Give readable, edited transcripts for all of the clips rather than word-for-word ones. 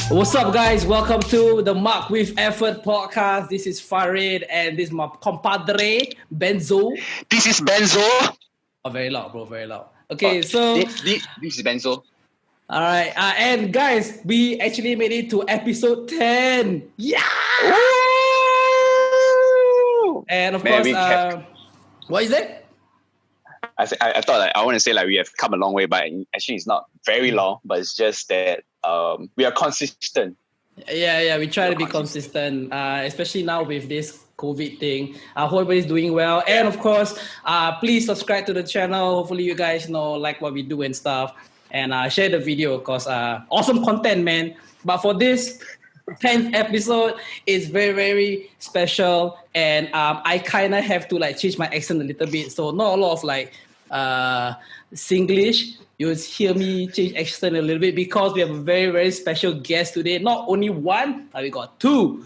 What's up, guys? Welcome to the Mark with Effort podcast. This is Farid and this is my compadre, Benzo. This is Benzo. Oh, very loud, bro, very loud. Okay, so... This is Benzo. All right, and guys, we actually made it to episode 10. Yeah! Woo! And of Man, course, what is it? I thought I want to say we have come a long way, but actually it's not very long, but it's just that we are consistent. Yeah, we try to be consistent, especially now with this COVID thing. I hope everybody's doing well. And of course, please subscribe to the channel. Hopefully you guys like what we do and stuff. And share the video because awesome content, man. But for this 10th episode, it's very, very special. And I kind of have to change my accent a little bit. So not a lot of Singlish. You'll hear me change accent a little bit because we have a very, very special guest today. Not only one, but we got two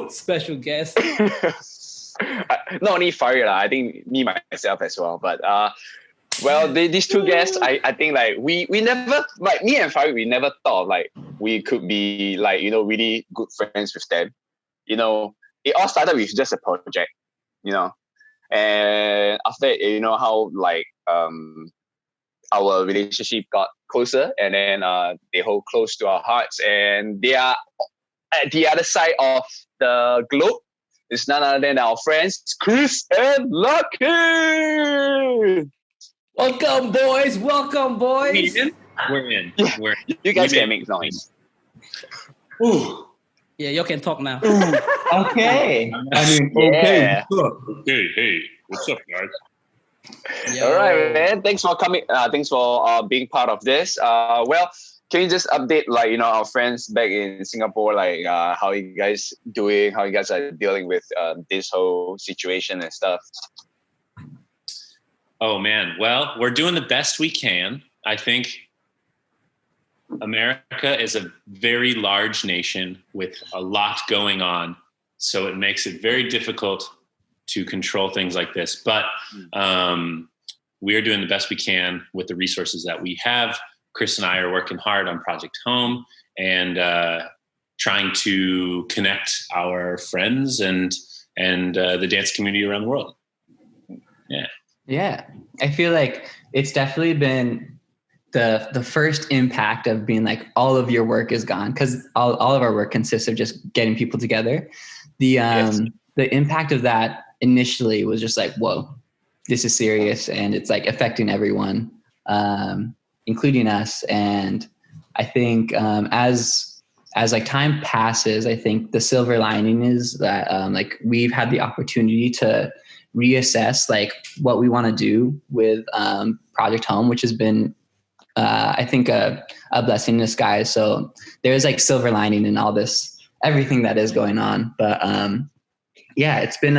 special guests. Not only Farid, I think me myself as well. But these two guests, I think we never me and Farid, we never thought we could be really good friends with them. It all started with just a project, and after how our relationship got closer, and then they hold close to our hearts, and they are at the other side of the globe. It's none other than our friends Chris and Lucky. Welcome, boys. We're in. You guys can make noise. Ooh. Yeah, you can talk now. Okay. Yeah. Okay. Hey, what's up, guys? All right, man. Thanks for coming. Thanks for being part of this. Can you just update our friends back in Singapore, how you guys doing? How you guys are dealing with this whole situation and stuff? Oh man, well, we're doing the best we can. I think America is a very large nation with a lot going on, so it makes it very difficult to control things like this. But we are doing the best we can with the resources that we have. Chris and I are working hard on Project Home and trying to connect our friends and the dance community around the world. Yeah. I feel like it's definitely been the first impact of being all of your work is gone, because all of our work consists of just getting people together. The impact of that initially was just whoa, this is serious, and it's affecting everyone, including us. And I think as time passes, I think the silver lining is that we've had the opportunity to reassess what we want to do with Project Home, which has been I think a blessing in disguise. So there's silver lining in all this, everything that is going on. But it's been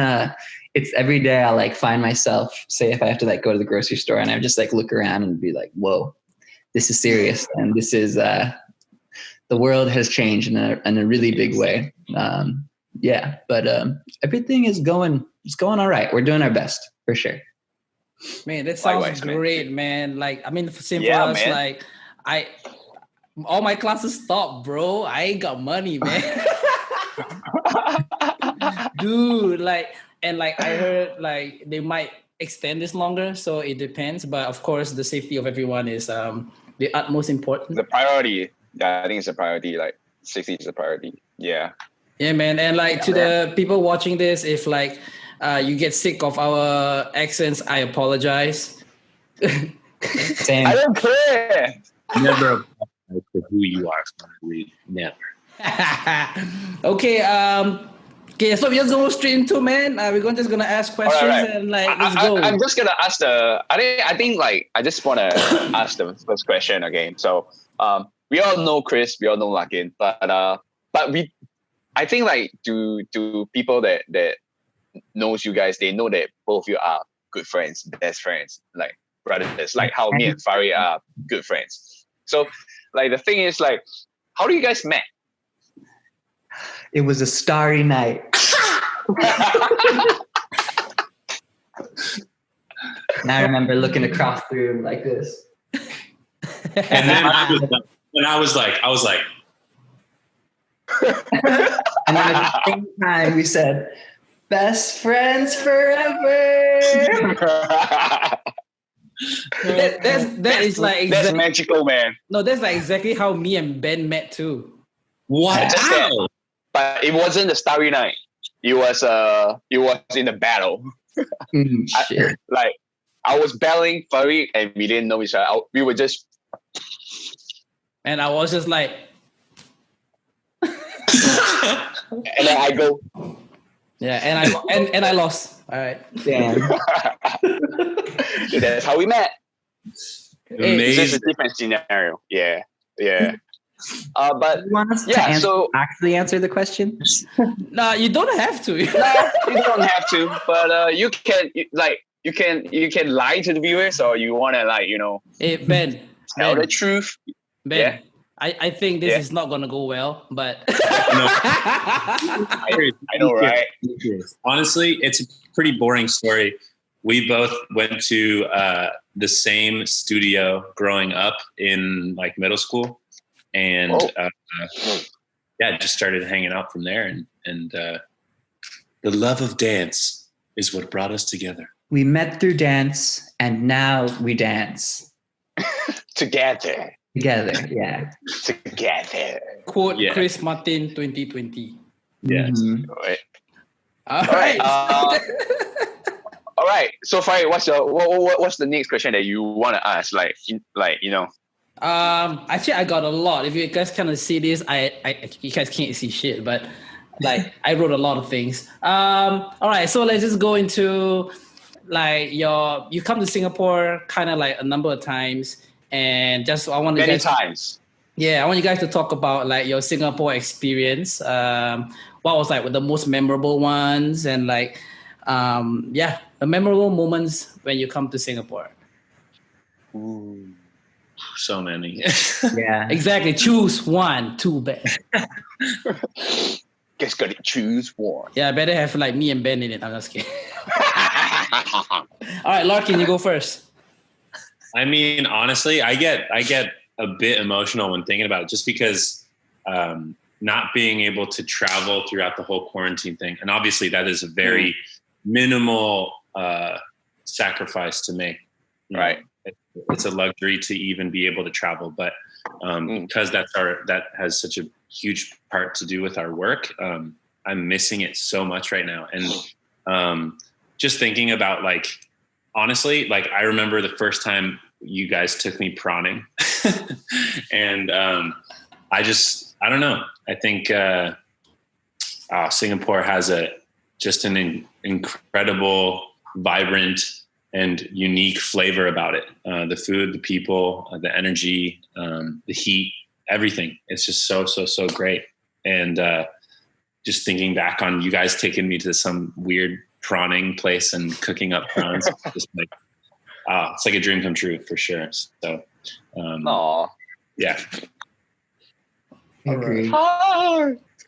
it's every day I'll find myself, say if I have to go to the grocery store, and I just look around and be whoa, this is serious. And this is the world has changed in a really big way. But everything is going all right. We're doing our best for sure. Man, that sounds great, man. Same for us. Man. All my classes stopped, bro. I ain't got money, man. Dude, I heard they might extend this longer, so it depends. But of course, the safety of everyone is the utmost important. The priority. Yeah, I think it's a priority. Safety is a priority. Yeah. Yeah, man. And to the people watching this, if you get sick of our accents, I apologize. Same. I don't care. Never apologize for who you are. Never. Okay. So we're just going straight into, man. We're just gonna ask questions right. and let's go. I'm just gonna ask I think I just wanna ask the first question again. So we all know Chris, we all know Lakin, but I think to people that knows you guys, they know that both of you are good friends, best friends, brothers, how me and Farid are good friends. So the thing is how do you guys met? It was a starry night. And I remember looking across the room like this. And then I was like, And then at the same time, we said, best friends forever. That is like That's magical, man. no, that's like exactly how me and Ben met too. Wow. Just that. But it wasn't the Starry Night. It was in the battle. Shit. I was battling Farid and we didn't know each other. We were just. And I was just like, and then I go. yeah, and I lost. All right. Damn. That's how we met. It's Amazing. just a different scenario. Yeah. But You want us to actually answer the question? No, you don't have to. no, you don't have to. But you can lie to the viewers, or you want to Hey, Ben. tell the truth. Ben. Yeah. I think this is not gonna go well, but I know, right? Honestly, it's a pretty boring story. We both went to the same studio growing up in like middle school, and just started hanging out from there. And the love of dance is what brought us together. We met through dance, and now we dance Together. together. Yeah. Together. quote Chris Martin 2020. Yes. Mhm. Right. All right. All right. So Farid, what's the next question that you want to ask? Actually, I got a lot. If you guys kind of see this, I you guys can't see shit, but like I wrote a lot of things. All right, so let's just go into like you come to Singapore kind of like a number of times, and just I want you many guys. times. Yeah, I want you guys to talk about like your Singapore experience. What was like the most memorable ones, and like, the memorable moments when you come to Singapore. Ooh, so many. Yeah. Exactly. Choose one, two, Ben. Just gotta choose one. Yeah, better have like me and Ben in it. I'm just kidding. All right, Larkin, you go first. I mean, honestly, I get a bit emotional when thinking about it, just because not being able to travel throughout the whole quarantine thing, and obviously that is a very minimal sacrifice to make. Right. It's a luxury to even be able to travel, but because that has such a huge part to do with our work, I'm missing it so much right now. And just thinking about like, honestly, like I remember the first time you guys took me prawning and I don't know. I think Singapore has just an incredible, vibrant and unique flavor about it. The food, the people, the energy, the heat, everything. It's just so great. And just thinking back on you guys taking me to some weird prawning place and cooking up prawns, just like, it's like a dream come true for sure. So, yeah. I agree.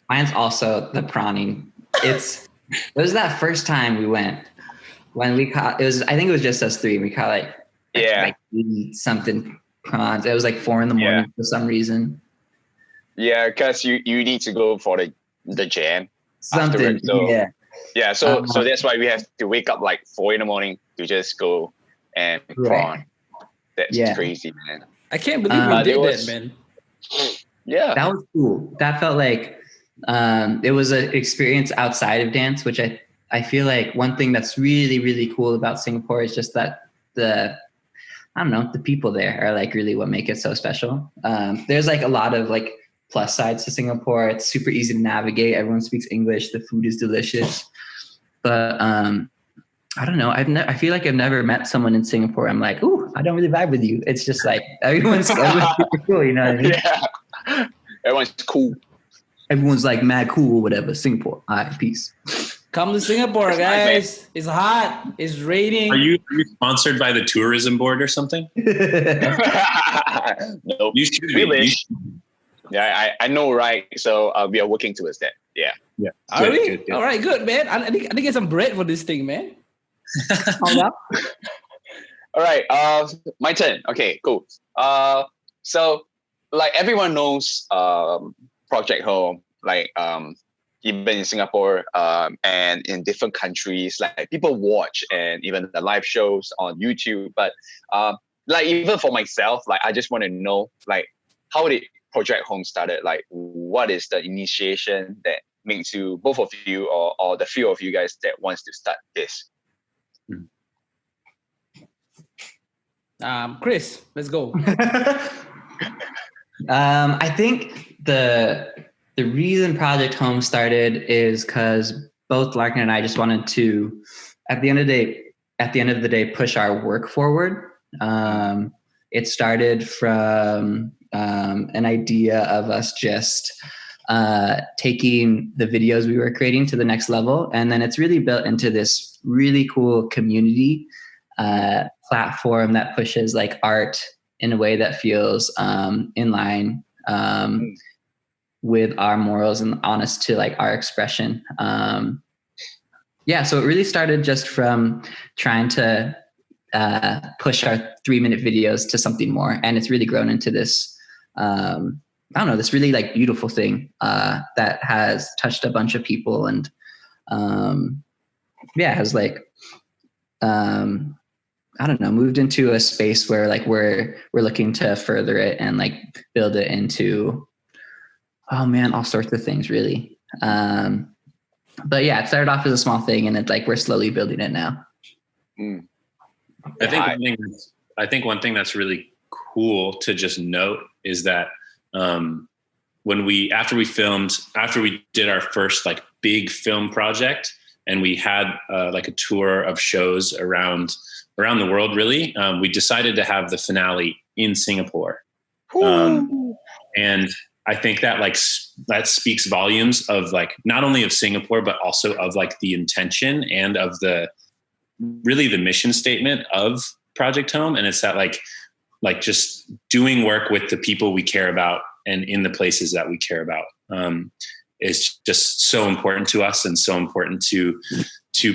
Mine's also the prawning. It was that first time we went when we caught. I think it was just us three. We caught like 80 something prawns. It was like 4 a.m. for some reason. Yeah, because you need to go for the jam. Something. So, yeah. So that's why we have to wake up like 4 a.m. to just go and prawn. That's crazy, man. I can't believe we did that, man. Yeah, that was cool. That felt like it was an experience outside of dance, which I feel like one thing that's really, really cool about Singapore is just that the people there are like really what make it so special. There's like a lot of like plus sides to Singapore. It's super easy to navigate. Everyone speaks English. The food is delicious. But I don't know. I feel like I've never met someone in Singapore. I'm like, ooh, I don't really vibe with you. It's just like everyone's super cool. You know what I mean? Yeah, everyone's cool. Everyone's like mad cool or whatever. Singapore. All right, peace. Come to Singapore, guys. It's hot. It's raining. Are you sponsored by the tourism board or something? Nope. You should be. Yeah, I know, right? So we are working towards that. Yeah. Yeah. Are we? Good. All right, good, man. I think get some bread for this thing, man. All right. My turn. Okay, cool. So like everyone knows, Project Home like even in Singapore and in different countries, like people watch and even the live shows on YouTube. But like even for myself, like I just want to know like how did Project Home started? Like what is the initiation that makes you, both of you or the few of you guys that wants to start this? Chris, let's go. I think the reason Project Home started is because both Larkin and I just wanted to, at the end of the day, push our work forward. It started from an idea of us just taking the videos we were creating to the next level, and then it's really built into this really cool community platform that pushes like art in a way that feels in line with our morals and honest to like our expression. So it really started just from trying to push our 3-minute videos to something more, and it's really grown into this this really like beautiful thing that has touched a bunch of people and has like moved into a space where like we're looking to further it and like build it into all sorts of things really. But yeah, it started off as a small thing and it's like we're slowly building it now. I think one thing that's really cool to just note is that after we did our first like big film project and we had like a tour of shows around the world, really, we decided to have the finale in Singapore. And I think that that speaks volumes of like, not only of Singapore, but also of like the intention and of the mission statement of Project Home. And it's that like just doing work with the people we care about and in the places that we care about is just so important to us and so important to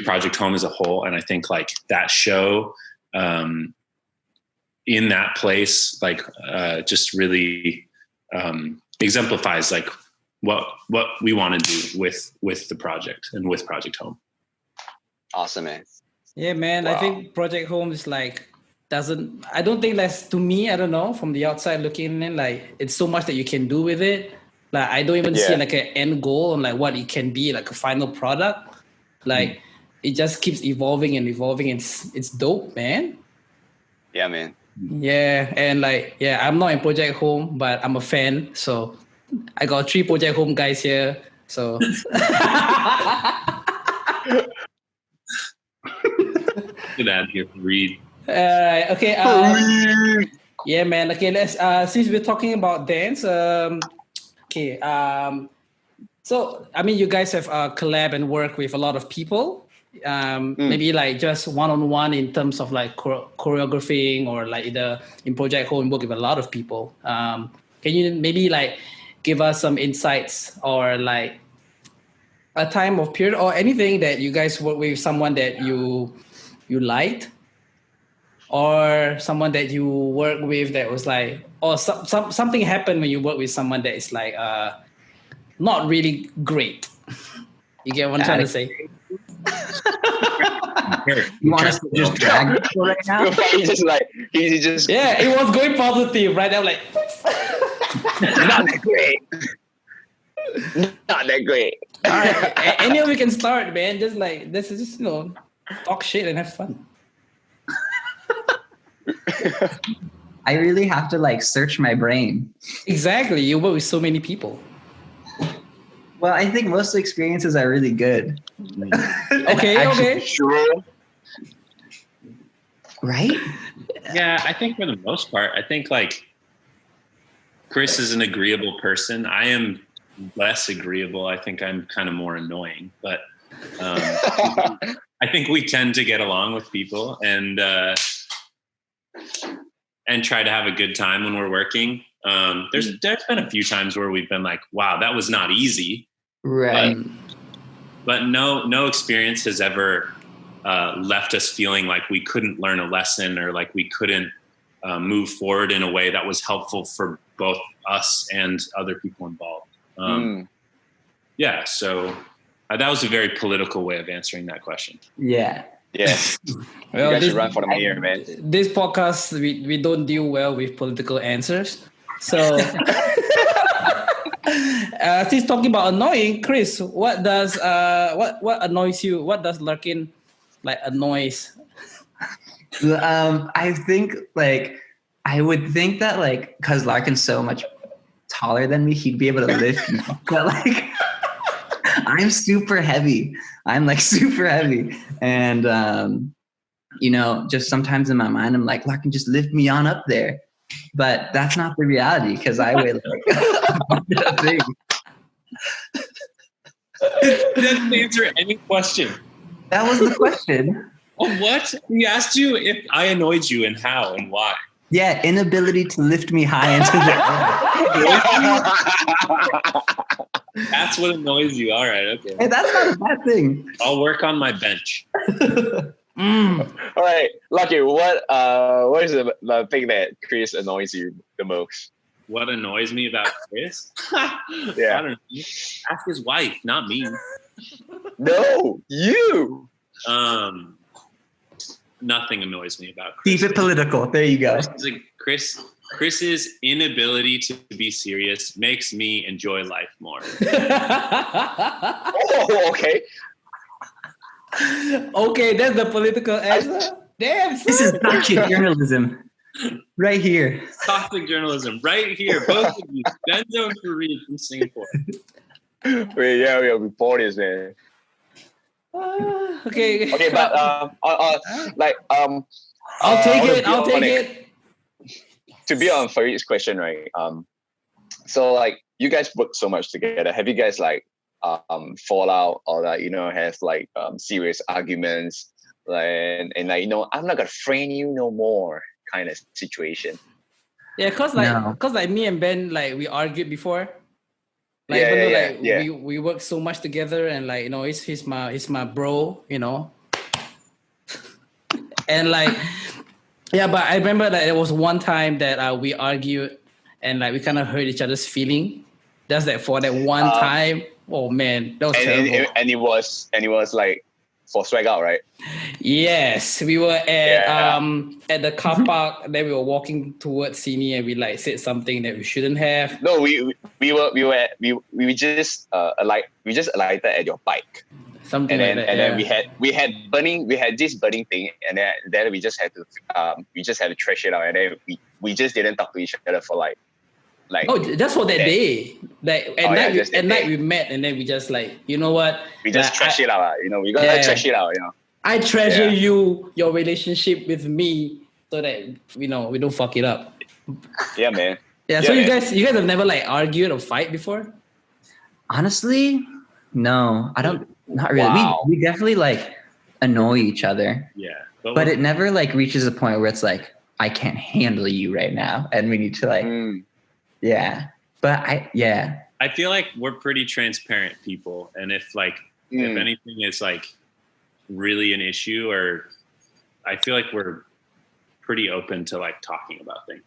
Project Home as a whole. And I think like that show in that place, like just really exemplifies like what we want to do with the project and with Project Home. Awesome, man. Yeah, man. Wow. I think Project Home is like, I don't think that's, to me, I don't know, from the outside looking in, like it's so much that you can do with it. Like I don't even see like an end goal on like what it can be, like a final product. Like it just keeps evolving and evolving, and it's dope, man. Yeah, man. Yeah, and like I'm not in Project Home, but I'm a fan. So I got 3 Project Home guys here. So good ad here for Reed. Okay. Yeah, man. Okay, let's since we're talking about dance, okay. So I mean, you guys have collab and work with a lot of people. Maybe like just one-on-one in terms of like choreographing, or like in Project Home work with a lot of people. Can you maybe like give us some insights or like a time of period or anything that you guys work with someone that you liked, or someone that you work with that was like, or something happened when you work with someone that is like not really great. You get what I'm trying to say? You want us to just drag people right now? He just yeah, it was going positive, right? I'm like, not that great. Not that great. All right, any of you can start, man. Just like this is just talk shit and have fun. I really have to like search my brain. Exactly, you work with so many people. Well, I think most of the experiences are really good. Okay. Sure. Right? Yeah, I think for the most part, I think like Chris is an agreeable person. I am less agreeable. I think I'm kind of more annoying, but I think we tend to get along with people and try to have a good time when we're working. There's been a few times where we've been like, wow, that was not easy. Right. But no experience has ever left us feeling like we couldn't learn a lesson or like we couldn't move forward in a way that was helpful for both us and other people involved. yeah, so that was a very political way of answering that question. Yeah. Yes. Well, you guys should run for the mayor, man. This podcast, we don't deal well with political answers. So, since talking about annoying, Chris, what annoys you? What does Larkin like annoys? I think like I would think that like because Larkin's so much taller than me, he'd be able to lift me. But like I'm super heavy. I'm like super heavy. And you know, just sometimes in my mind I'm like, Larkin, just lift me on up there. But that's not the reality because I weigh like a thing. He doesn't answer any question. That was the question. Oh, what? He asked you if I annoyed you and how and why. Yeah, inability to lift me high into the air. That's what annoys you. All right, okay. Hey, that's not a bad thing. I'll work on my bench. All right, Lucky, what is the thing that Chris annoys you the most? What annoys me about Chris? Yeah. I don't know. Ask his wife, not me. No, you. Nothing annoys me about Chris. Keep it political. There you go. Chris's inability to be serious makes me enjoy life more. Oh, okay. Okay, that's the political answer. Damn, son. This is toxic journalism. Right here. Toxic journalism, right here. Both of you, Benzo and Fareed from Singapore. Wait, yeah, we'll report this, man. Okay. Okay, but I'll take it. To be on Fareed's question, right? So like you guys work so much together. Have you guys like fall out or like have like serious arguments and like I'm not gonna friend you no more kind of situation? Yeah, cause me and Ben like we argued before. Like Yeah. we work so much together and like he's my bro, and like yeah, but I remember that there was one time that we argued and like we kind of hurt each other's feeling. That's like for that one time. Oh man, that was terrible. And it was like for swag out, right? Yes, we were at the car park. Then we were walking towards Sini, and we like said something that we shouldn't have. No, we just alighted at your bike. Something and like then, that. And then we had this burning thing, and then we just had to trash it out, and then we just didn't talk to each other for like. Just for that day. Like at night we met, and then we just like, you know what? We just trash it out. We gotta trash it out. I treasure your relationship with me, so that we don't fuck it up. Yeah, man. Yeah. So you guys have never like argued or fight before? Honestly, no. I don't. Not really. Wow. We definitely like annoy each other. Yeah. But it never like reaches a point where it's like I can't handle you right now, and we need to like. Yeah. But I feel like we're pretty transparent people. And if anything is like really an issue, or I feel like we're pretty open to like talking about things.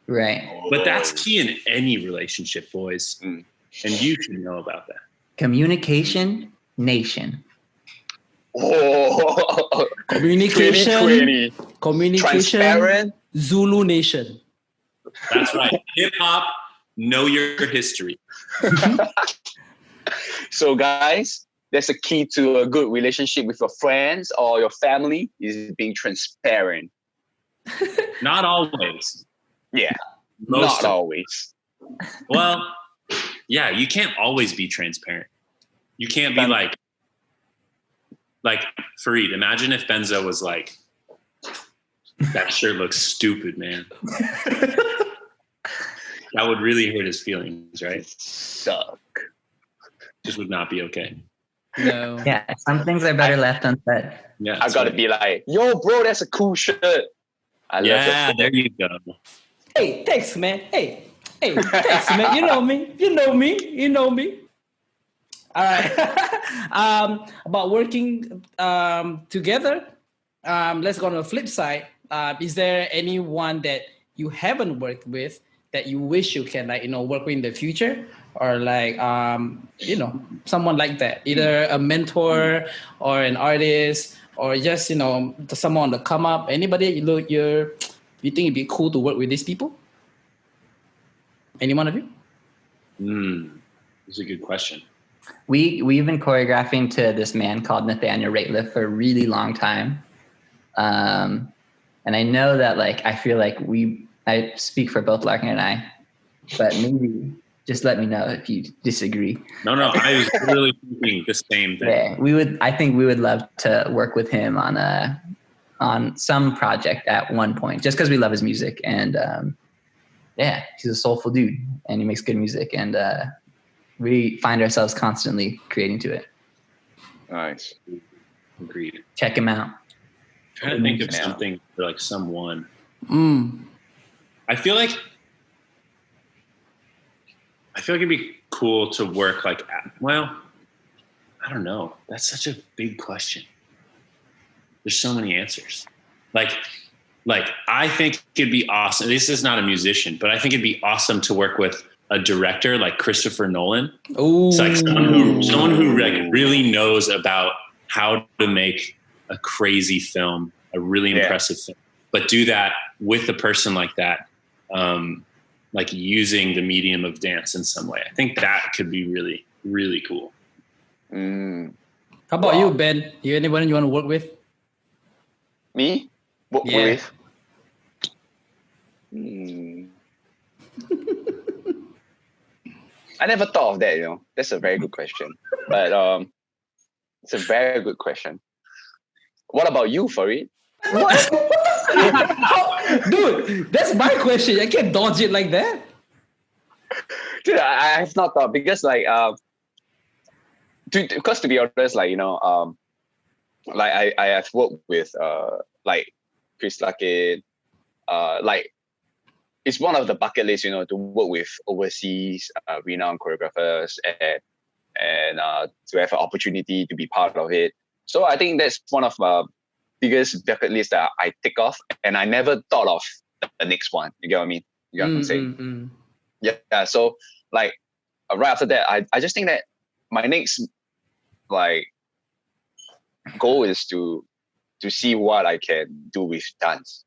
Right. But that's key in any relationship, boys. And you should know about that. Communication nation. Oh, Communication. Transparent. Zulu nation. That's right. Hip hop, know your history. So guys, that's a key to a good relationship with your friends or your family is being transparent. Not always. Yeah. Not always. Well, yeah, you can't always be transparent. You can't be like Fareed, imagine if Benzo was like, that shirt looks stupid, man. That would really hurt his feelings, right? Suck. Just would not be okay. No. Yeah, some things are better left unsaid. Yeah, I gotta be like, yo, bro, that's a cool shirt. I love it. there you go. Hey, thanks, man. Hey, thanks, man. You know me. All right. About working together. Let's go on the flip side. Is there anyone that you haven't worked with that you wish you can work with in the future? or like you know, someone like that, either a mentor or an artist or just, you know, someone to come up? Anybody you think it'd be cool to work with these people? Any one of you? That's a good question. We've been choreographing to this man called Nathaniel Rateliff for a really long time. And I know that, like, I feel like I speak for both Larkin and I, but maybe just let me know if you disagree. No, I was really thinking the same thing. Yeah, I think we would love to work with him on some project at one point, just because we love his music. And yeah, he's a soulful dude and he makes good music, and we find ourselves constantly creating to it. Nice. Agreed. Check him out. Trying to think of something for like someone. I feel like it'd be cool to work like, well, I don't know. That's such a big question. There's so many answers. Like I think it'd be awesome. This is not a musician, but I think it'd be awesome to work with a director like Christopher Nolan. It's like someone who like really knows about how to make a crazy film, a really impressive film, but do that with a person like that, like using the medium of dance in some way. I think that could be really, really cool. How about you, Ben? You anyone you want to work with? Me? Work with? I never thought of that, you know. That's a very good question. But it's a very good question. What about you, Farid? What? Dude, that's my question. I can't dodge it like that. Dude, I have not thought, because like because to be honest, like, you know, like I have worked with like Chris Larkin, like it's one of the bucket lists, you know, to work with overseas renowned choreographers and to have an opportunity to be part of it. So I think that's one of the biggest bucket lists that I tick off, and I never thought of the next one. You get what I mean? You get what I'm saying? Yeah. So like right after that, I just think that my next like goal is to see what I can do with dance.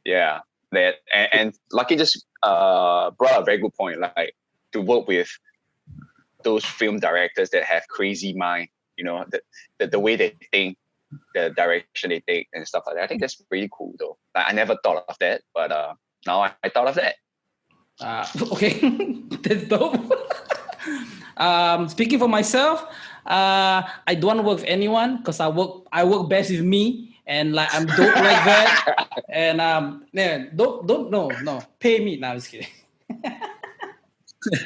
Yeah. That and Lucky just brought a very good point, like to work with those film directors that have crazy mind, you know, the way they think, the direction they take and stuff like that. I think that's pretty cool though. Like, I never thought of that, but now I thought of that. Okay, that's dope. Speaking for myself, I don't want to work with anyone because I work best with me. And like I'm dope like that, and man, don't pay me. No, I'm just kidding.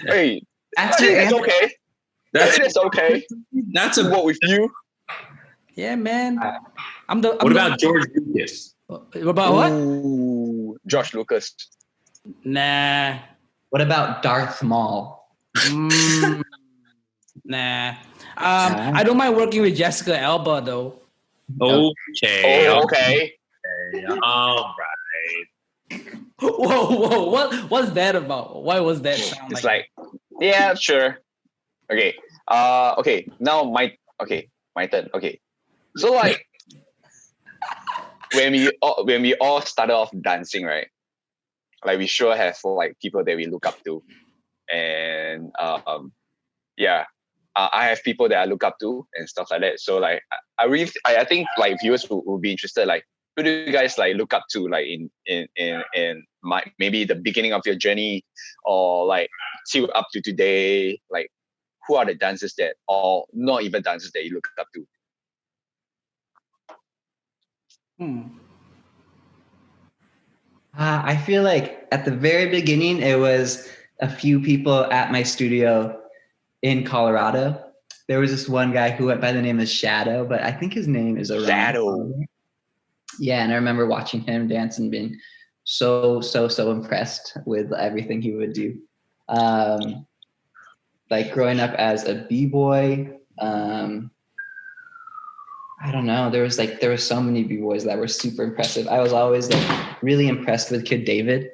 Hey, that's okay. That's okay. That's a work with you. Yeah, man. What about George Lucas? What about what? Ooh, George Lucas. Nah. What about Darth Maul? Nah. I don't mind working with Jessica Alba though. Okay. Okay. All right. Whoa! What's that about? Why was that sound? It's like yeah, sure. Okay. Okay. Now my turn. Okay. So like when we all started off dancing, right? Like we sure have like people that we look up to, and I have people that I look up to and stuff like that. So like I think like viewers will be interested, like who do you guys like look up to, like in maybe the beginning of your journey, or like till up to today, like who are the dancers that, or not even dancers that you look up to? I feel like at the very beginning, it was a few people at my studio in Colorado. There was this one guy who went by the name of Shadow, but I think his name is around. Shadow. Yeah, and I remember watching him dance and being so impressed with everything he would do. Like growing up as a b-boy, I don't know. There were so many b-boys that were super impressive. I was always like really impressed with Kid David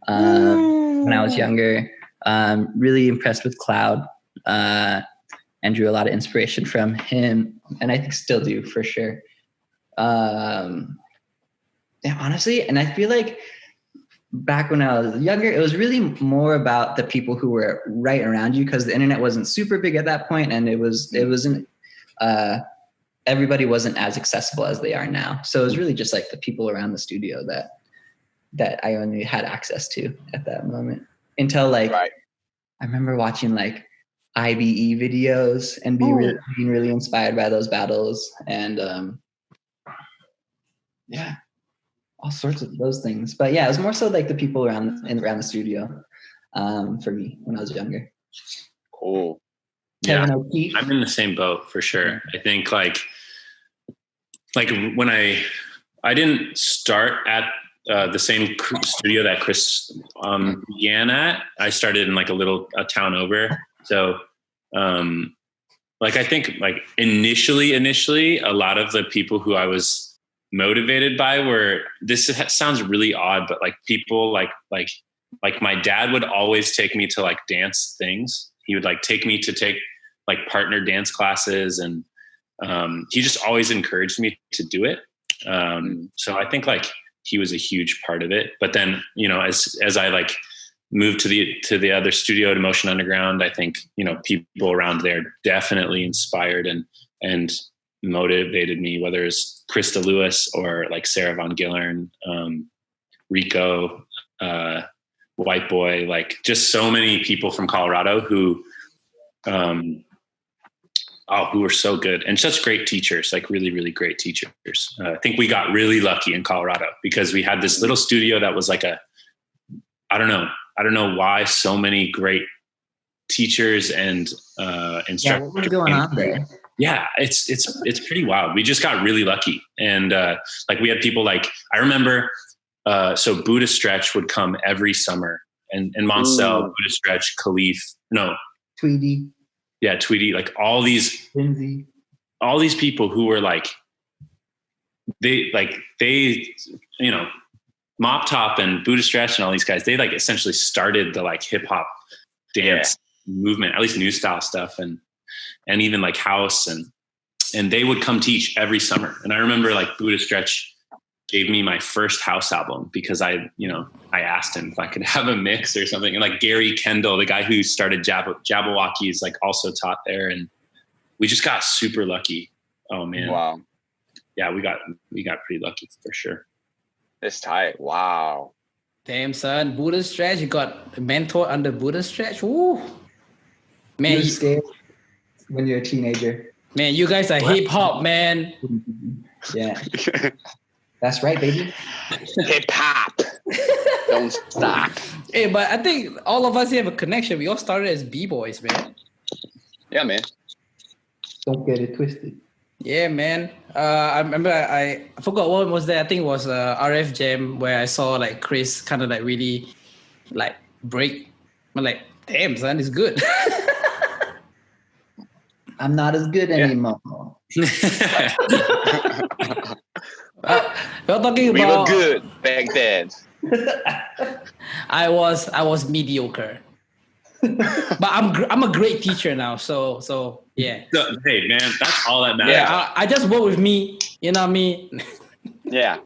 when I was younger. Really impressed with Cloud, and drew a lot of inspiration from him, and I think still do for sure. Yeah, honestly, and I feel like back when I was younger, it was really more about the people who were right around you, because the internet wasn't super big at that point, and it wasn't everybody wasn't as accessible as they are now. So it was really just like the people around the studio that I only had access to at that moment, until like I remember watching like IBE videos and being really inspired by those battles, and yeah, all sorts of those things. But yeah, it was more so like the people around the studio for me when I was younger. Cool. Yeah, I'm in the same boat for sure. I think like when I didn't start at the same studio that Chris began at. I started in like a town over. So like I think like initially a lot of the people who I was motivated by were, this sounds really odd, but like people like my dad would always take me to like dance things. He would like take me to take like partner dance classes, and he just always encouraged me to do it. So I think like he was a huge part of it. But then, you know, as I like moved to the other studio, to Motion Underground, I think, you know, people around there definitely inspired and motivated me, whether it's Krista Lewis or like Sarah Von Gillern, Rico, White Boy, like just so many people from Colorado who were so good and such great teachers, like really, really great teachers. I think we got really lucky in Colorado because we had this little studio that was like I don't know why so many great teachers and instructors. Yeah, what was going on there? Yeah, it's pretty wild. We just got really lucky. And like we had people like, I remember, so Buddha Stretch would come every summer, and Moncel, Buddha Stretch, Khalif, Tweedy. Yeah, Tweedy, like all these people who were like, they, you know, Mop Top and Buddha Stretch and all these guys, they like essentially started the like hip hop dance movement, at least new style stuff, and even like house, and they would come teach every summer. And I remember like Buddha Stretch gave me my first house album because I asked him if I could have a mix or something. And like Gary Kendall, the guy who started Jabberwockies, like also taught there. And we just got super lucky. Oh man. Wow. Yeah, we got pretty lucky for sure. It's tight. Wow. Damn, son. Buddha Stretch, you got a mentor under Buddha Stretch. Woo. Man, you're scared when you're a teenager. Man, you guys are hip hop, man. Yeah. That's right, baby. Hip hop. Don't stop. Hey, but I think all of us here have a connection. We all started as B-boys, man. Yeah, man. Don't get it twisted. Yeah, man. I remember I forgot what was that. I think it was RF Jam where I saw like Chris kind of like really like break. I'm like, damn, son, it's good. I'm not as good anymore. We're talking about. We were good back then. I was mediocre, but I'm a great teacher now. So yeah. Hey man, that's all that matters. Yeah, I just work with me. You know what I mean? Yeah.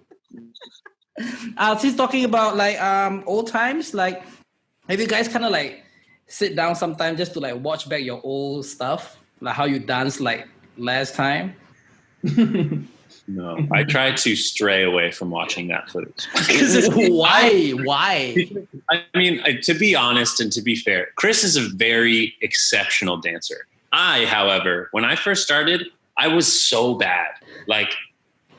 Since talking about like old times, like have you guys kind of like sit down sometime just to like watch back your old stuff, like how you danced like last time? No, I try to stray away from watching that footage. Why? I mean, to be honest and to be fair, Chris is a very exceptional dancer. I, however, when I first started, I was so bad, like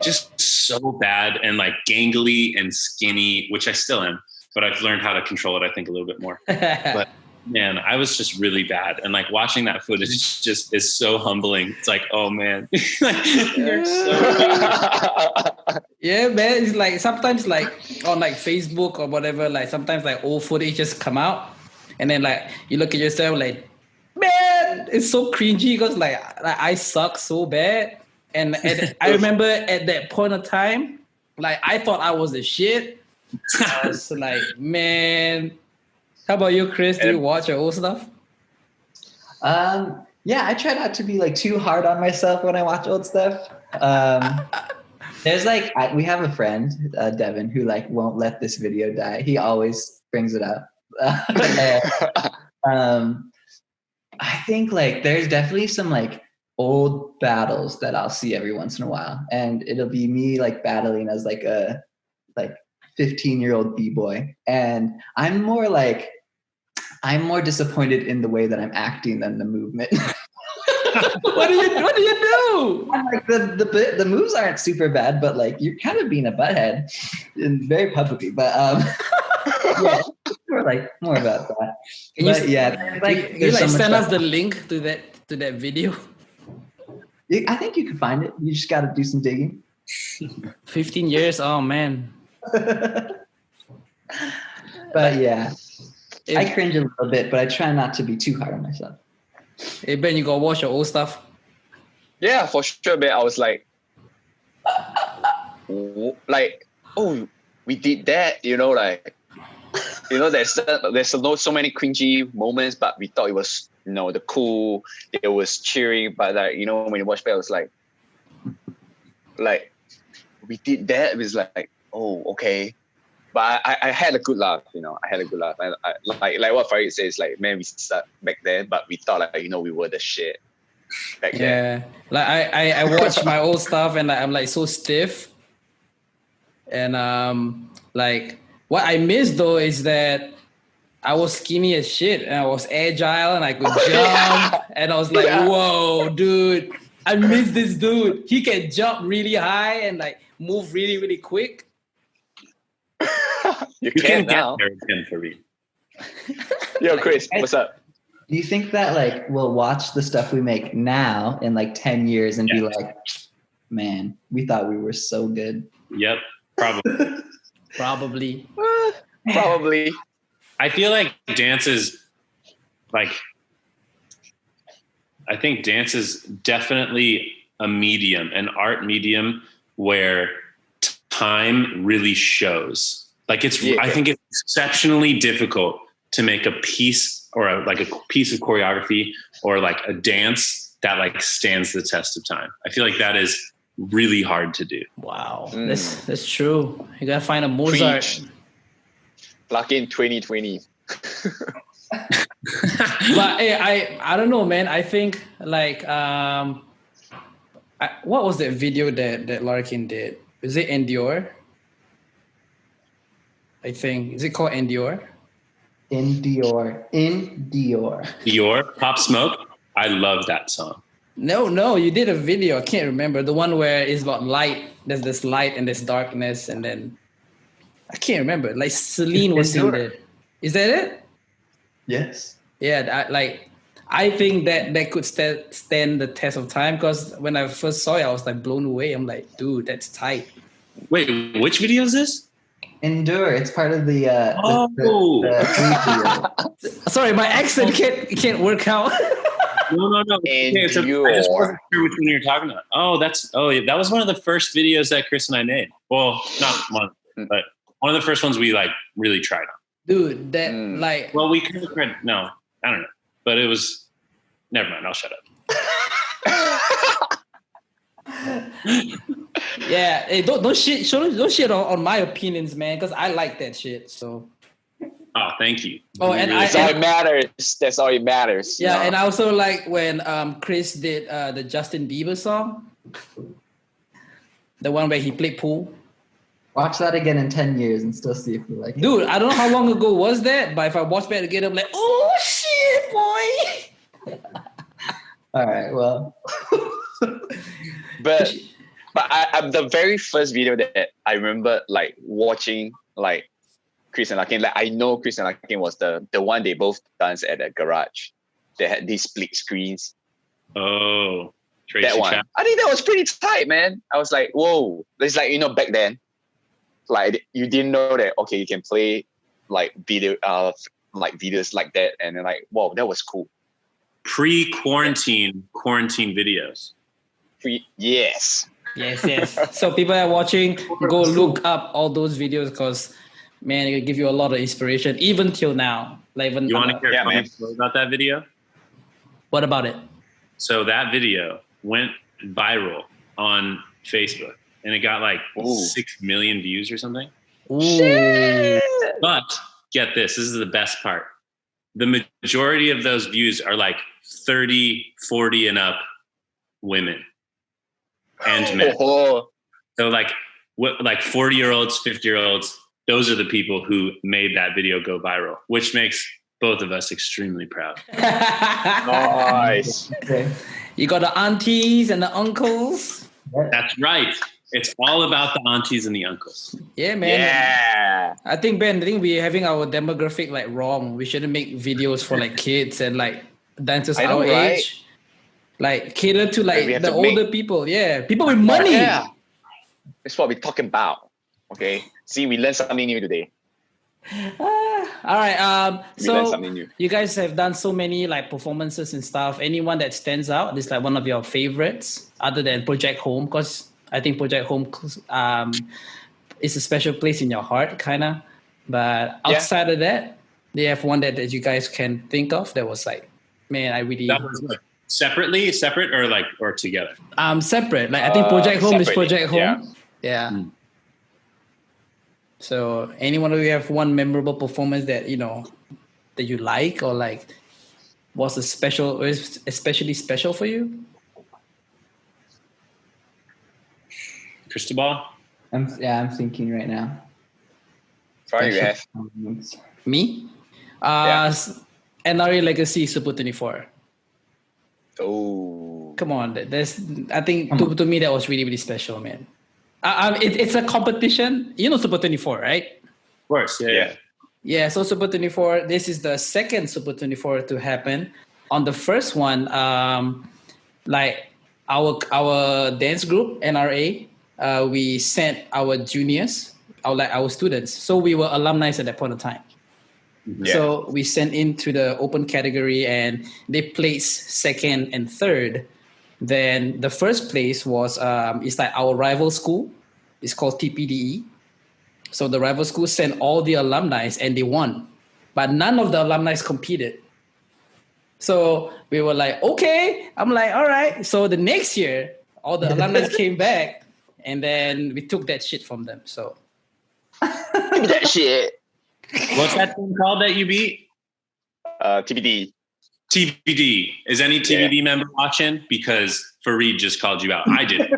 just so bad and like gangly and skinny, which I still am, but I've learned how to control it, I think, a little bit more. But man, I was just really bad. And like watching that footage just is so humbling. It's like, oh man. You're so yeah, man. It's like sometimes like on like Facebook or whatever, like sometimes like old footage just come out. And then like you look at yourself like, man, it's so cringy because like I suck so bad. And I remember at that point of time, like I thought I was the shit. I was like, man. How about you, Chris? Do you And- watch your old stuff? Yeah, I try not to be like too hard on myself when I watch old stuff. There's like we have a friend, Devin, who like won't let this video die. He always brings it up. And, I think like there's definitely some like old battles that I'll see every once in a while, and it'll be me like battling as like a 15-year-old b-boy, and I'm more disappointed in the way that I'm acting than the movement. What do you do? I'm like the moves aren't super bad, but like you're kind of being a butthead and very publicly. But yeah, more about that. Can But you, yeah, can you there's so like much send us stuff. the link to that video? I think you can find it. You just got to do some digging. 15 years. Oh man. But yeah, I Hey, cringe a little bit, but I try not to be too hard on myself. hey Ben, you gotta watch your old stuff. Yeah, for sure, man. I was like, oh, we did that, there's so many cringy moments, but we thought it was, the cool, it was cheering, but like, when you watch back, it was like we did that. It was like, oh, okay. But I had a good laugh, I had a good laugh. I like what Farid says, like, man, we sucked back then, but we thought like, we were the shit back then. Yeah, like I watch my old stuff and like, I'm like so stiff, and like what I miss though is that I was skinny as shit and I was agile and I could jump and I was like, Yeah. whoa, dude, I miss this dude. He can jump really high and like move really really quick. You You can can get now. there again, Farid. Yo, Chris, what's up? Do you think that like we'll watch the stuff we make now in like 10 years and be Yeah. like, man, we thought we were so good? Yep, probably. Probably. Probably. I feel like dance is like, I think dance is definitely a medium, an art medium where time really shows. Like I think it's exceptionally difficult to make a piece or a piece of choreography or like a dance that like stands the test of time. I feel like that is really hard to do. Wow, that's true. You gotta find a Mozart. Preach. Lucky in 2020. But hey, I don't know, man. I think like what was that video that Larkin did? Is it Endure? I think is it called Endure? In Dior. Dior, Pop Smoke. I love that song. No, you did a video. I can't remember the one where it's about light. There's this light and this darkness, and then I can't remember. Like Celine was in there. Is that it? Yes. Yeah, I think that could stand the test of time because when I first saw it, I was like blown away. I'm like, dude, that's tight. Wait, which video is this? Endure. It's part of the Sorry, my accent can't work out. No. Okay, so I just wasn't sure which one you're talking about. That was one of the first videos that Chris and I made. Well, not one, but one of the first ones we like really tried on. Dude, that like. Well, we could have tried. No, I don't know, but it was. Never mind. I'll shut up. Yeah, hey, don't shit on my opinions, man, because I like that shit. So. Oh, thank you. Oh, and That's all it matters. That's all it matters. Yeah, and I also like when Chris did the Justin Bieber song, the one where he played pool. Watch that again in 10 years and still see if you like it. Dude, I don't know how long ago was that, but if I watch back again, I'm like, oh shit, boy. All right, well. But I the very first video that I remember like watching like Chris and Larkin, like I know Chris and Larkin was the one they both danced at the garage. They had these split screens. Oh, Tracy That one. Chapman. I think that was pretty tight, man. I was like, whoa. It's like, back then, like you didn't know that, okay, you can play like videos like that. And then like, whoa, that was cool. Quarantine videos. Yes. Yes. So people that are watching, go look up all those videos because man, it give you a lot of inspiration, even till now. Like, even You want to hear Yeah, a funny man. story about that video? what about it? So that video went viral on Facebook, and it got like Ooh. 6 million views or something. Ooh. But get this is the best part. The majority of those views are like 30, 40 and up women and men. Oh, So like 40-year-olds, 50-year-olds, those are the people who made that video go viral, which makes both of us extremely proud. nice. Okay. You got the aunties and the uncles. That's right. It's all about the aunties and the uncles. Yeah, man. Yeah. I think, Ben, we're having our demographic like wrong. We shouldn't make videos for like kids and like dancers I know, our right? age. Like cater to like we have the to older make- people. Yeah, people with money. Yeah. That's what we're talking about. Okay. See, we learned something new today. All right. We learned So something new. you guys have done so many like performances and stuff. Anyone that stands out is like one of your favorites, other than Project Home, because I think Project Home is a special place in your heart, kind of. But outside of that, do you have one that you guys can think of that was like, man, I really That was like separate or together? separate. Like I think Project Home is separately, Project Home. Yeah. So anyone of you have one memorable performance that that you like or like was especially special for you? Cristobal? I'm thinking right now. Sorry, you have. Me? Yeah. NRA Legacy Super 24. Oh. Come on, I think to me that was really, really special, man. It's a competition. You know Super 24, right? Of course, yeah. Yeah, so Super 24, this is the second Super 24 to happen. On the first one, like our dance group, NRA, we sent our juniors, our students. So we were alumni at that point of time. Yeah. So we sent into the open category and they placed second and third. Then the first place was it's like our rival school. It's called TPDE. So the rival school sent all the alumni and they won, but none of the alumni competed. So we were like, okay. I'm like, all right. So the next year, all the alumni came back, and then we took that shit from them. So Give me that shit. What's that thing called that you beat? TBD. TBD. Is any TBD member watching? Because Fareed just called you out. I did.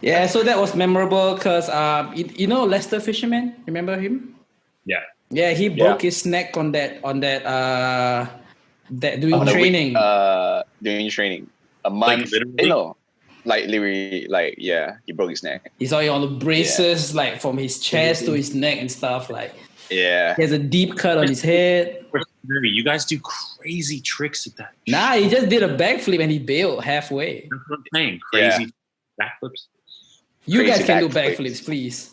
yeah, so that was memorable because you know Lester Fisherman. Remember him? Yeah. Yeah, he broke his neck on that doing training. Doing training. A month. Literally, he broke his neck. He's already on the braces, like from his chest to his neck and stuff. Like, yeah, he has a deep cut on his head. You guys do crazy tricks at that. Nah, he just did a backflip and he bailed halfway. That's what I'm saying. Crazy backflips. You Crazy guys can do backflips. backflips, please.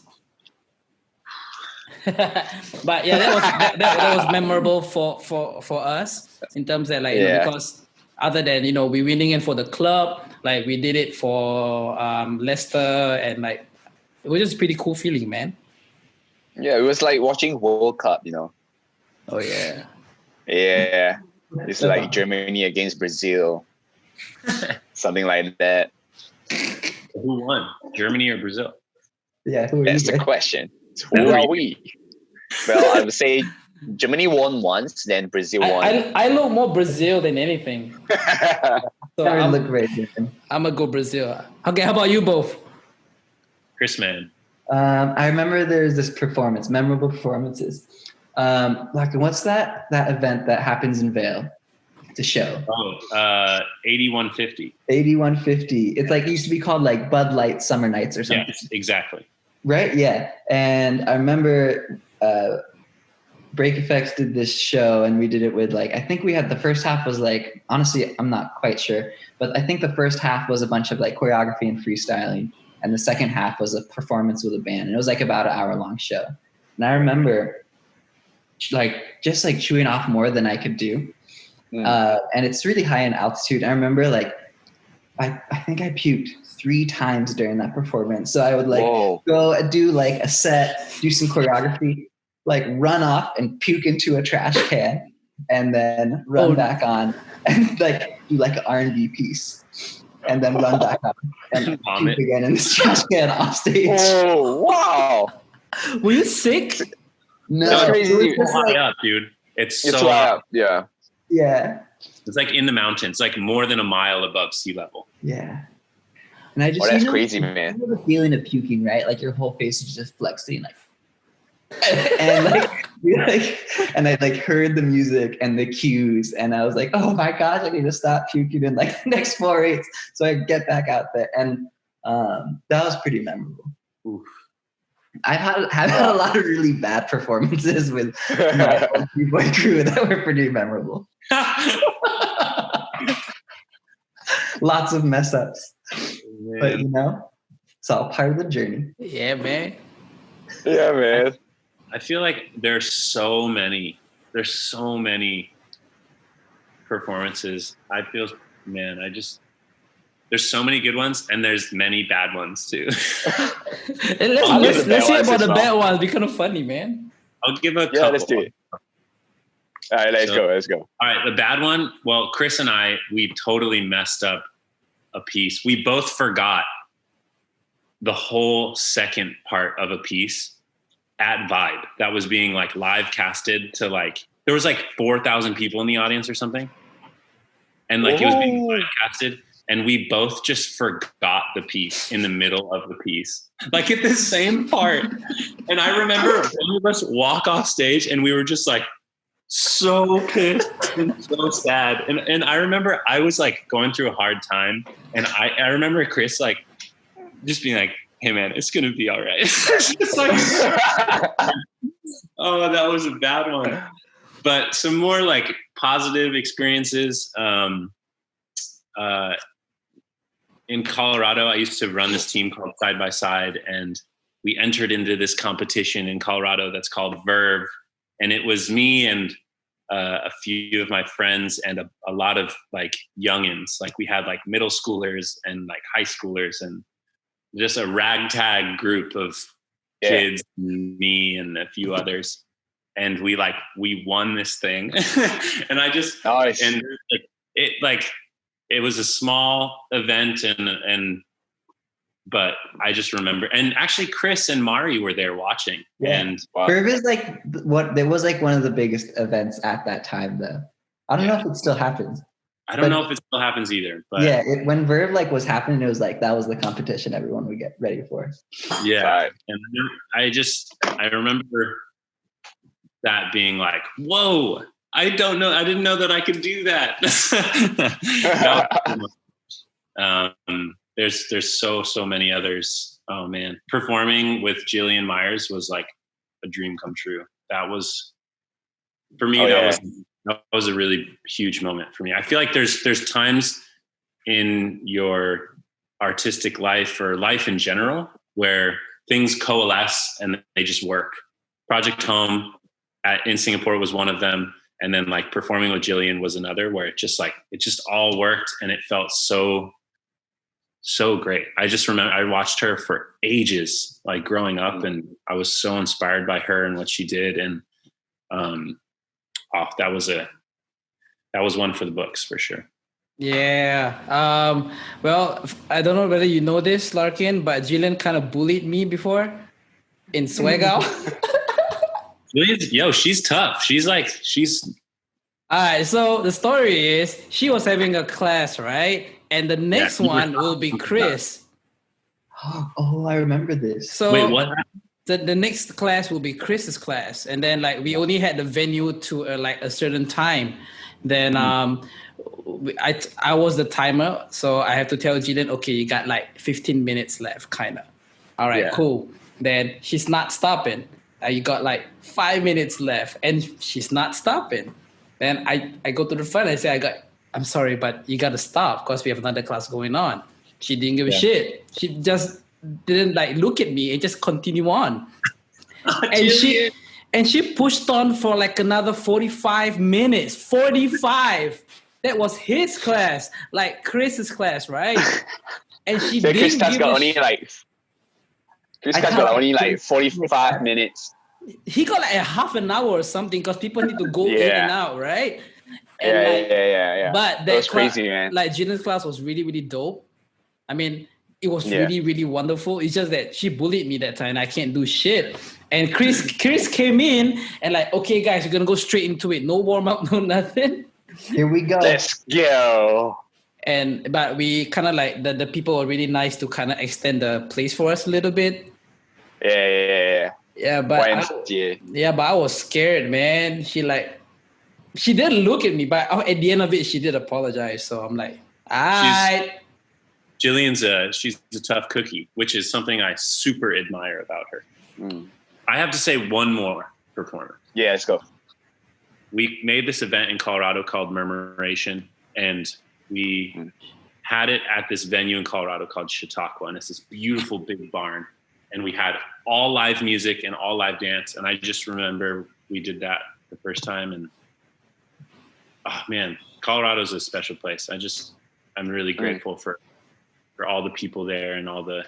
But yeah, that was memorable for us in terms of like because other than we winning it for the club, like we did it for Leicester, and like it was just a pretty cool feeling, man. Yeah, it was like watching World Cup, Oh yeah. Yeah, it's like Germany against Brazil, something like that. Who won, Germany or Brazil? Yeah, who are That's you the guys? question. Who are we? Well, I would say Germany won once, then Brazil won. I look more Brazil than anything. So Never look very different. I'm gonna go Brazil. Okay, how about you both? Chris, man. I remember there's this performance, memorable performances. Like, what's that event that happens in Vail? The show. 8150. 8150. It's like it used to be called like Bud Light Summer Nights or something. Yes, exactly. Right? Yeah. And I remember Break Effects did this show and we did it with I think we had the first half was like, honestly, I'm not quite sure, but I think the first half was a bunch of like choreography and freestyling. And the second half was a performance with a band. And it was like about an hour-long show. And I remember just chewing off more than I could do. And it's really high in altitude. I remember I think I puked 3 times during that performance. So I would like Whoa. go do like a set, do some choreography, like run off and puke into a trash can, and then run back on and like do like an R&B piece, and then run back up and puke again in this trash can off stage. Oh wow! Were you sick? No, That's crazy. it was just High like, up, dude. It's It's so high up. up. Yeah. yeah, It's like in the mountains, like more than a mile above sea level. yeah. And I just, Oh, that's you know, crazy, man. You know the feeling of puking, right? Like your whole face is just flexing, like, and like, and I like heard the music and the cues, and I was like, oh my gosh, I need to stop puking in like the next 4 weeks so I can get back out there. And that was pretty memorable. Oof. I've had a lot of really bad performances with my old B-boy crew that were pretty memorable. Lots of mess ups, but you know, it's all part of the journey. Yeah, man. Yeah, man. I feel like there's so many performances. I feel, man, there's so many good ones and there's many bad ones too. And let's hear about the bad ones. Be kind of funny, man. I'll give a couple. Yeah, let's do it. All right, let's go. All right, the bad one. Well, Chris and I, we totally messed up a piece. We both forgot the whole second part of a piece at Vibe that was being like live casted to like, there was like 4,000 people in the audience or something. And like it was being live casted, and we both just forgot the piece in the middle of the piece, like at the same part. And I remember one of us walk off stage and we were just like so pissed and so sad. And I remember I was like going through a hard time, and I remember Chris like just being like, hey man, it's gonna be all right. Just like, oh, that was a bad one. But some more like positive experiences. In Colorado, I used to run this team called Side by Side, and we entered into this competition in Colorado that's called Verve. And it was me and a few of my friends and a lot of like youngins. Like we had like middle schoolers and like high schoolers, and just a ragtag group of kids, me and a few others. And we won this thing. And I just, nice. And it was a small event, but I just remember, and actually Chris and Mari were there watching. Yeah. And Verve is like there was like one of the biggest events at that time though. I don't know if it still happens. I don't know if it still happens either, but yeah, when Verve like was happening, it was like that was the competition everyone would get ready for. Yeah. Right. And I remember that being like, whoa, I didn't know that I could do that. There's so many others. Oh man. Performing with Jillian Myers was like a dream come true. That was, for me, that was a really huge moment for me. I feel like there's times in your artistic life or life in general where things coalesce and they just work. Project Home in Singapore was one of them. And then like performing with Jillian was another, where it just all worked and it felt so great. I just remember I watched her for ages, like growing up, and I was so inspired by her and what she did. And that was one for the books for sure. Yeah. Well, I don't know whether you know this, Larkin, but Jillian kind of bullied me before in Swag Out. She's tough. She's all right. So the story is she was having a class, right? And the next one will be Chris. Oh, I remember this. So wait, what? The next class will be Chris's class, and then like we only had the venue to like a certain time. Then I was the timer, so I have to tell Jillian, okay, you got like 15 minutes left, kind of. All right, cool. Then she's not stopping. You got like 5 minutes left, and she's not stopping. Then I go to the front and say, I'm sorry, but you got to stop because we have another class going on. She didn't give a shit. She just didn't like look at me and just continue on. And she pushed on for like another 45 minutes. 45. that was his class, like Chris's class, right? And she So Chris didn't Tusk give got a only like Chris Tusk got only like 45 minutes. he got like a half an hour or something because people need to go in and Yeah. out, right? And Yeah. but That was class, crazy, man. like Jina's class was really, really dope. I mean, it was Yeah. really, really wonderful. It's just that she bullied me that time and I can't do shit. And Chris came in and like, okay, guys, we're gonna go straight into it. No warm up, no nothing. Here we go. Let's go. But we kind of like the people were really nice to kind of extend the place for us a little bit. Yeah. Yeah, but but I was scared, man. She didn't look at me, but at the end of it, she did apologize. So I'm like, Jillian's she's a tough cookie, which is something I super admire about her. I have to say one more performer. Yeah, let's go. We made this event in Colorado called Murmuration, and we had it at this venue in Colorado called Chautauqua, and it's this beautiful big barn. And we had all live music and all live dance. And I just remember we did that the first time. And oh man, Colorado's a special place. I'm really grateful for all the people there and all the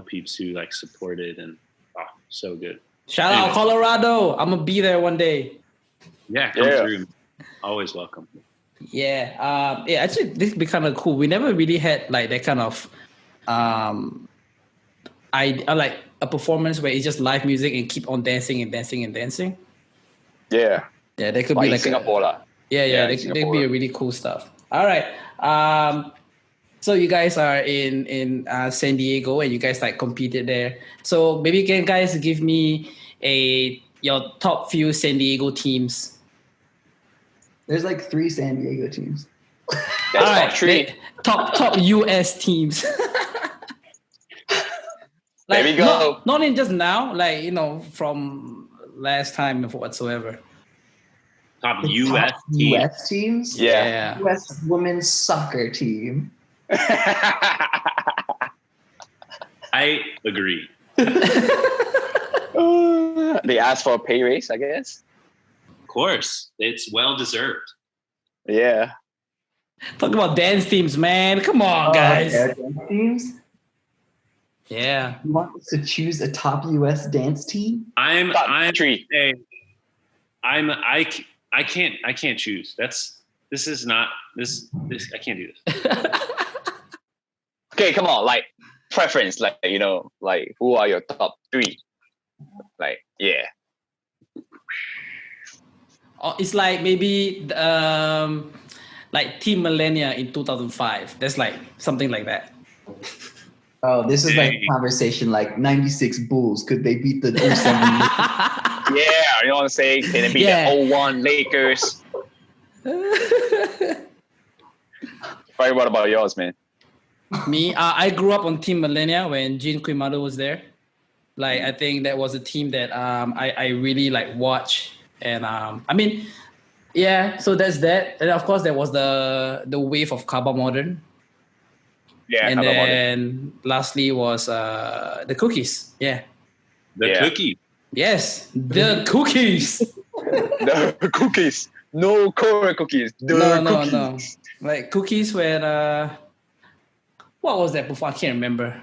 peeps who like supported, and so good. Shout out Colorado. I'm gonna be there one day. Yeah, come through. Always welcome. Yeah. Actually this would be kind of cool. We never really had like that kind of I like a performance where it's just live music and keep on dancing and dancing and dancing. Yeah. Yeah, that could be like Singapore. They could be a really cool stuff. All right. So you guys are in San Diego and you guys like competed there. So maybe you can guys give me your top few San Diego teams. There's like 3 San Diego teams. That's top 3. Top US teams. There we go. Not in just now, like, you know, from last time whatsoever. Top US teams? US teams? Yeah. US women's soccer team. I agree. They asked for a pay raise, I guess. Of course. It's well deserved. Yeah. Talk about dance teams, man. Come on, guys. Dance teams? Yeah. You want us to choose a top US dance team? I'm 3. I can't choose. This is not this I can't do this. Okay, come on, like preference, like, you know, like who are your top 3? Like, yeah. It's like maybe like Team Millennia in 2005. That's like something like that. Oh, this is like a conversation like 96 Bulls. Could they beat the 07? Yeah, you know what I'm saying? Can it be the 01 Lakers? Right, what about yours, man? Me, I grew up on Team Millennia when Gene Quimado was there. Like, I think that was a team that I really like watch. And I mean, yeah, so that's that. And of course, there was the wave of Kaba Modern. Yeah, and then lastly was the Cookies. Yeah. The Cookies. Yes, the Cookies. The Cookies. No Korean cookies. No. Like Cookies when what was that before? I can't remember.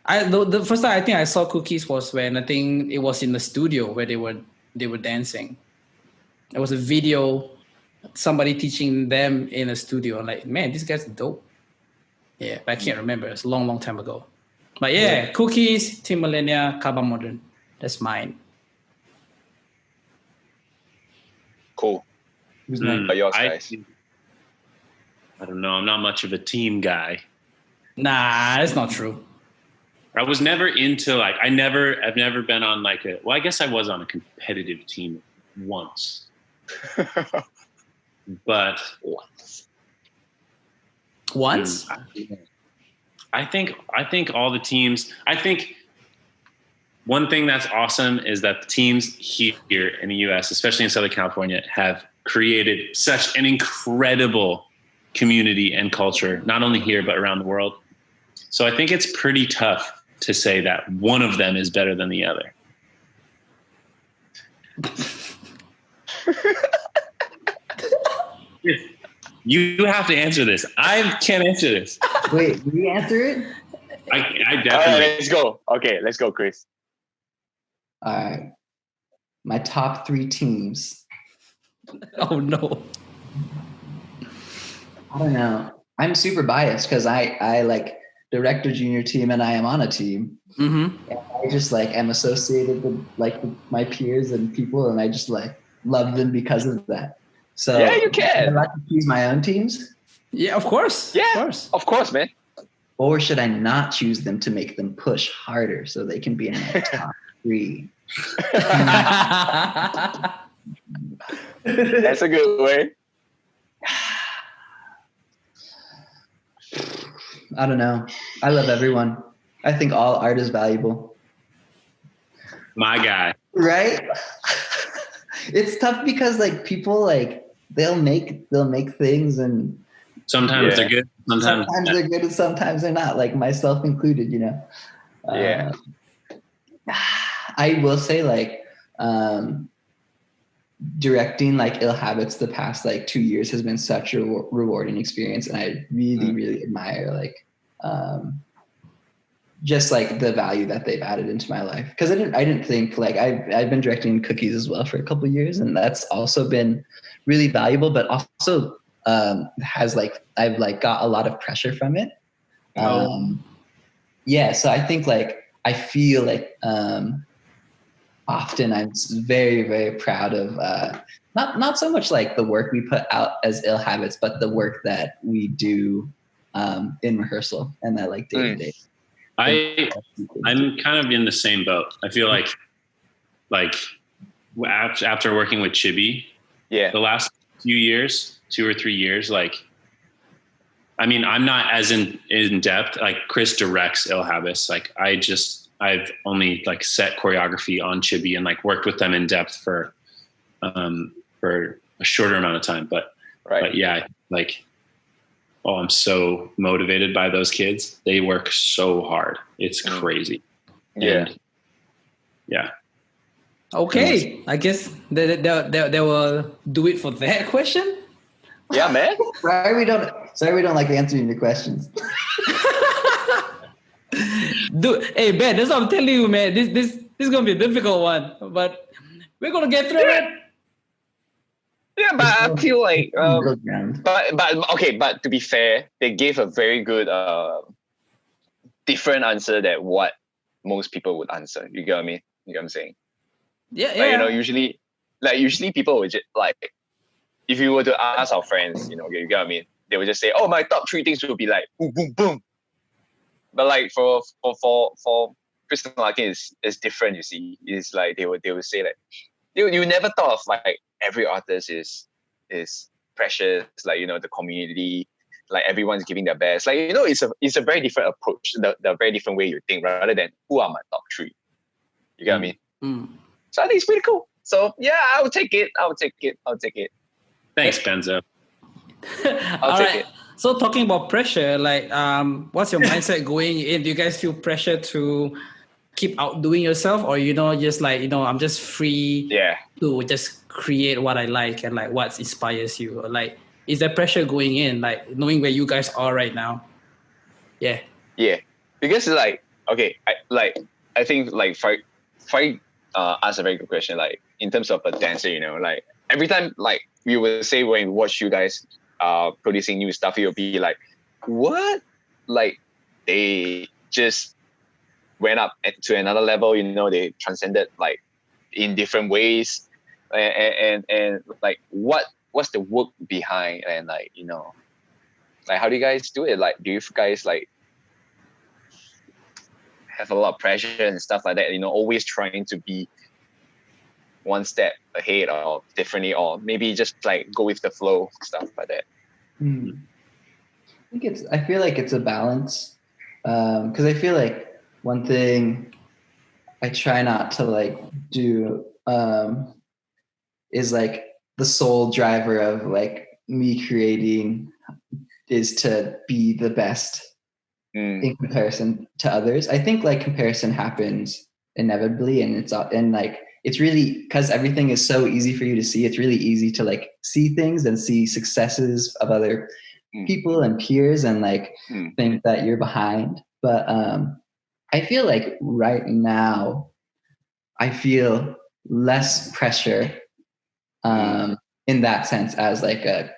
The first time I think I saw Cookies was when I think it was in the studio where they were dancing. It was a video, somebody teaching them in a studio. I'm like, man, these guys are dope. Yeah, but I can't remember. It's a long, long time ago. But yeah, Cookies, Team Millennia, Kaba Modern. That's mine. Cool. Who's yours, guys? I don't know. I'm not much of a team guy. Nah, that's not true. I was never into I've never been on like well, I guess I was on a competitive team once. But once? I think all the teams, I think one thing that's awesome is that the teams here in the US, especially in Southern California, have created such an incredible community and culture, not only here, but around the world. So I think it's pretty tough to say that one of them is better than the other. You have to answer this. I can't answer this. Wait, will you answer it? I All right, definitely. let's go. Okay, let's go, Chris. All right. My top 3 teams. Oh no. I don't know. I'm super biased because I like direct a junior team and I am on a team. Mm-hmm. And I just like am associated with like my peers and people, and I just like love them because of that. So Yeah, you can. I'd like to choose my own teams, Yeah, of course. Yeah, Of course. of course, man. or should I not choose them to make them push harder so they can be in my top 3? That's a good way. I don't know. I love everyone. I think all art is valuable. My guy. Right? It's tough because like people like they'll make things and Sometimes Yeah. they're good. Sometimes they're good and sometimes they're not, like myself included, you know. Yeah. I will say like directing like Ill Habits the past like 2 years has been such a rewarding experience, and I really admire like just like the value that they've added into my life, because I didn't think like I've been directing Cookies as well for a couple of years, and that's also been really valuable, but also has like I've like got a lot of pressure from it. Yeah, so I think like I feel like often I'm very, very proud of not so much like the work we put out as Ill Habits, but the work that we do in rehearsal and that like day to day. I'm kind of in the same boat. I feel like after working with Chibi, Yeah. the last few years, 2 or 3 years, like, I mean, I'm not as in depth. Like Chris directs Ill Habits. Like I've only like set choreography on Chibi and like worked with them in depth for a shorter amount of time. But yeah, like, oh, I'm so motivated by those kids. They work so hard. It's crazy. Yeah. And yeah. Okay, I guess they will do it for that question. Yeah, man. Sorry we don't like answering your questions. Dude, hey Ben, that's what I'm telling you, man. This is gonna be a difficult one, but we're gonna get through it. Yeah, but I feel like Middle ground. but to be fair, they gave a very good different answer than what most people would answer. You get what I mean? You get what I'm saying? Yeah, Like, yeah. you know, usually people would just like, if you were to ask our friends, you know, you get what I mean? They would just say, "Oh, my top 3 things would be like boom, boom, boom." But like for Kristen Larkin is different. You see, it's like they would say like you never thought of like every artist is precious. Like, you know, the community, like everyone's giving their best. Like, you know, it's a very different approach. The very different way you think, rather than who are my top 3. You get what I mean? Mm. So I think it's pretty cool. So yeah, I'll take it. Thanks, Benzo. I'll All take right. it. So talking about pressure, like, what's your mindset going in? Do you guys feel pressure to keep outdoing yourself, or just like I'm just free Yeah. to just create what I like and like what inspires you? Or, like, is there pressure going in, like knowing where you guys are right now? Yeah. Yeah, because like, okay, I think like if I ask a very good question, like in terms of a dancer, you know, like every time like we will say when we watch you guys producing new stuff, you'll be like, what? Like they just went up to another level, you know, they transcended like in different ways, and like what's the work behind, and like, you know, like how do you guys do it? Like, do you guys like have a lot of pressure and stuff like that, you know, always trying to be one step ahead or differently, or maybe just like go with the flow, stuff like that? I feel like it's a balance, because I feel like one thing I try not to like do is like the sole driver of like me creating is to be the best in comparison to others. I think like comparison happens inevitably, and it's really, because everything is so easy for you to see, it's really easy to like see things and see successes of other people and peers and like think that you're behind. But I feel like right now I feel less pressure in that sense as like a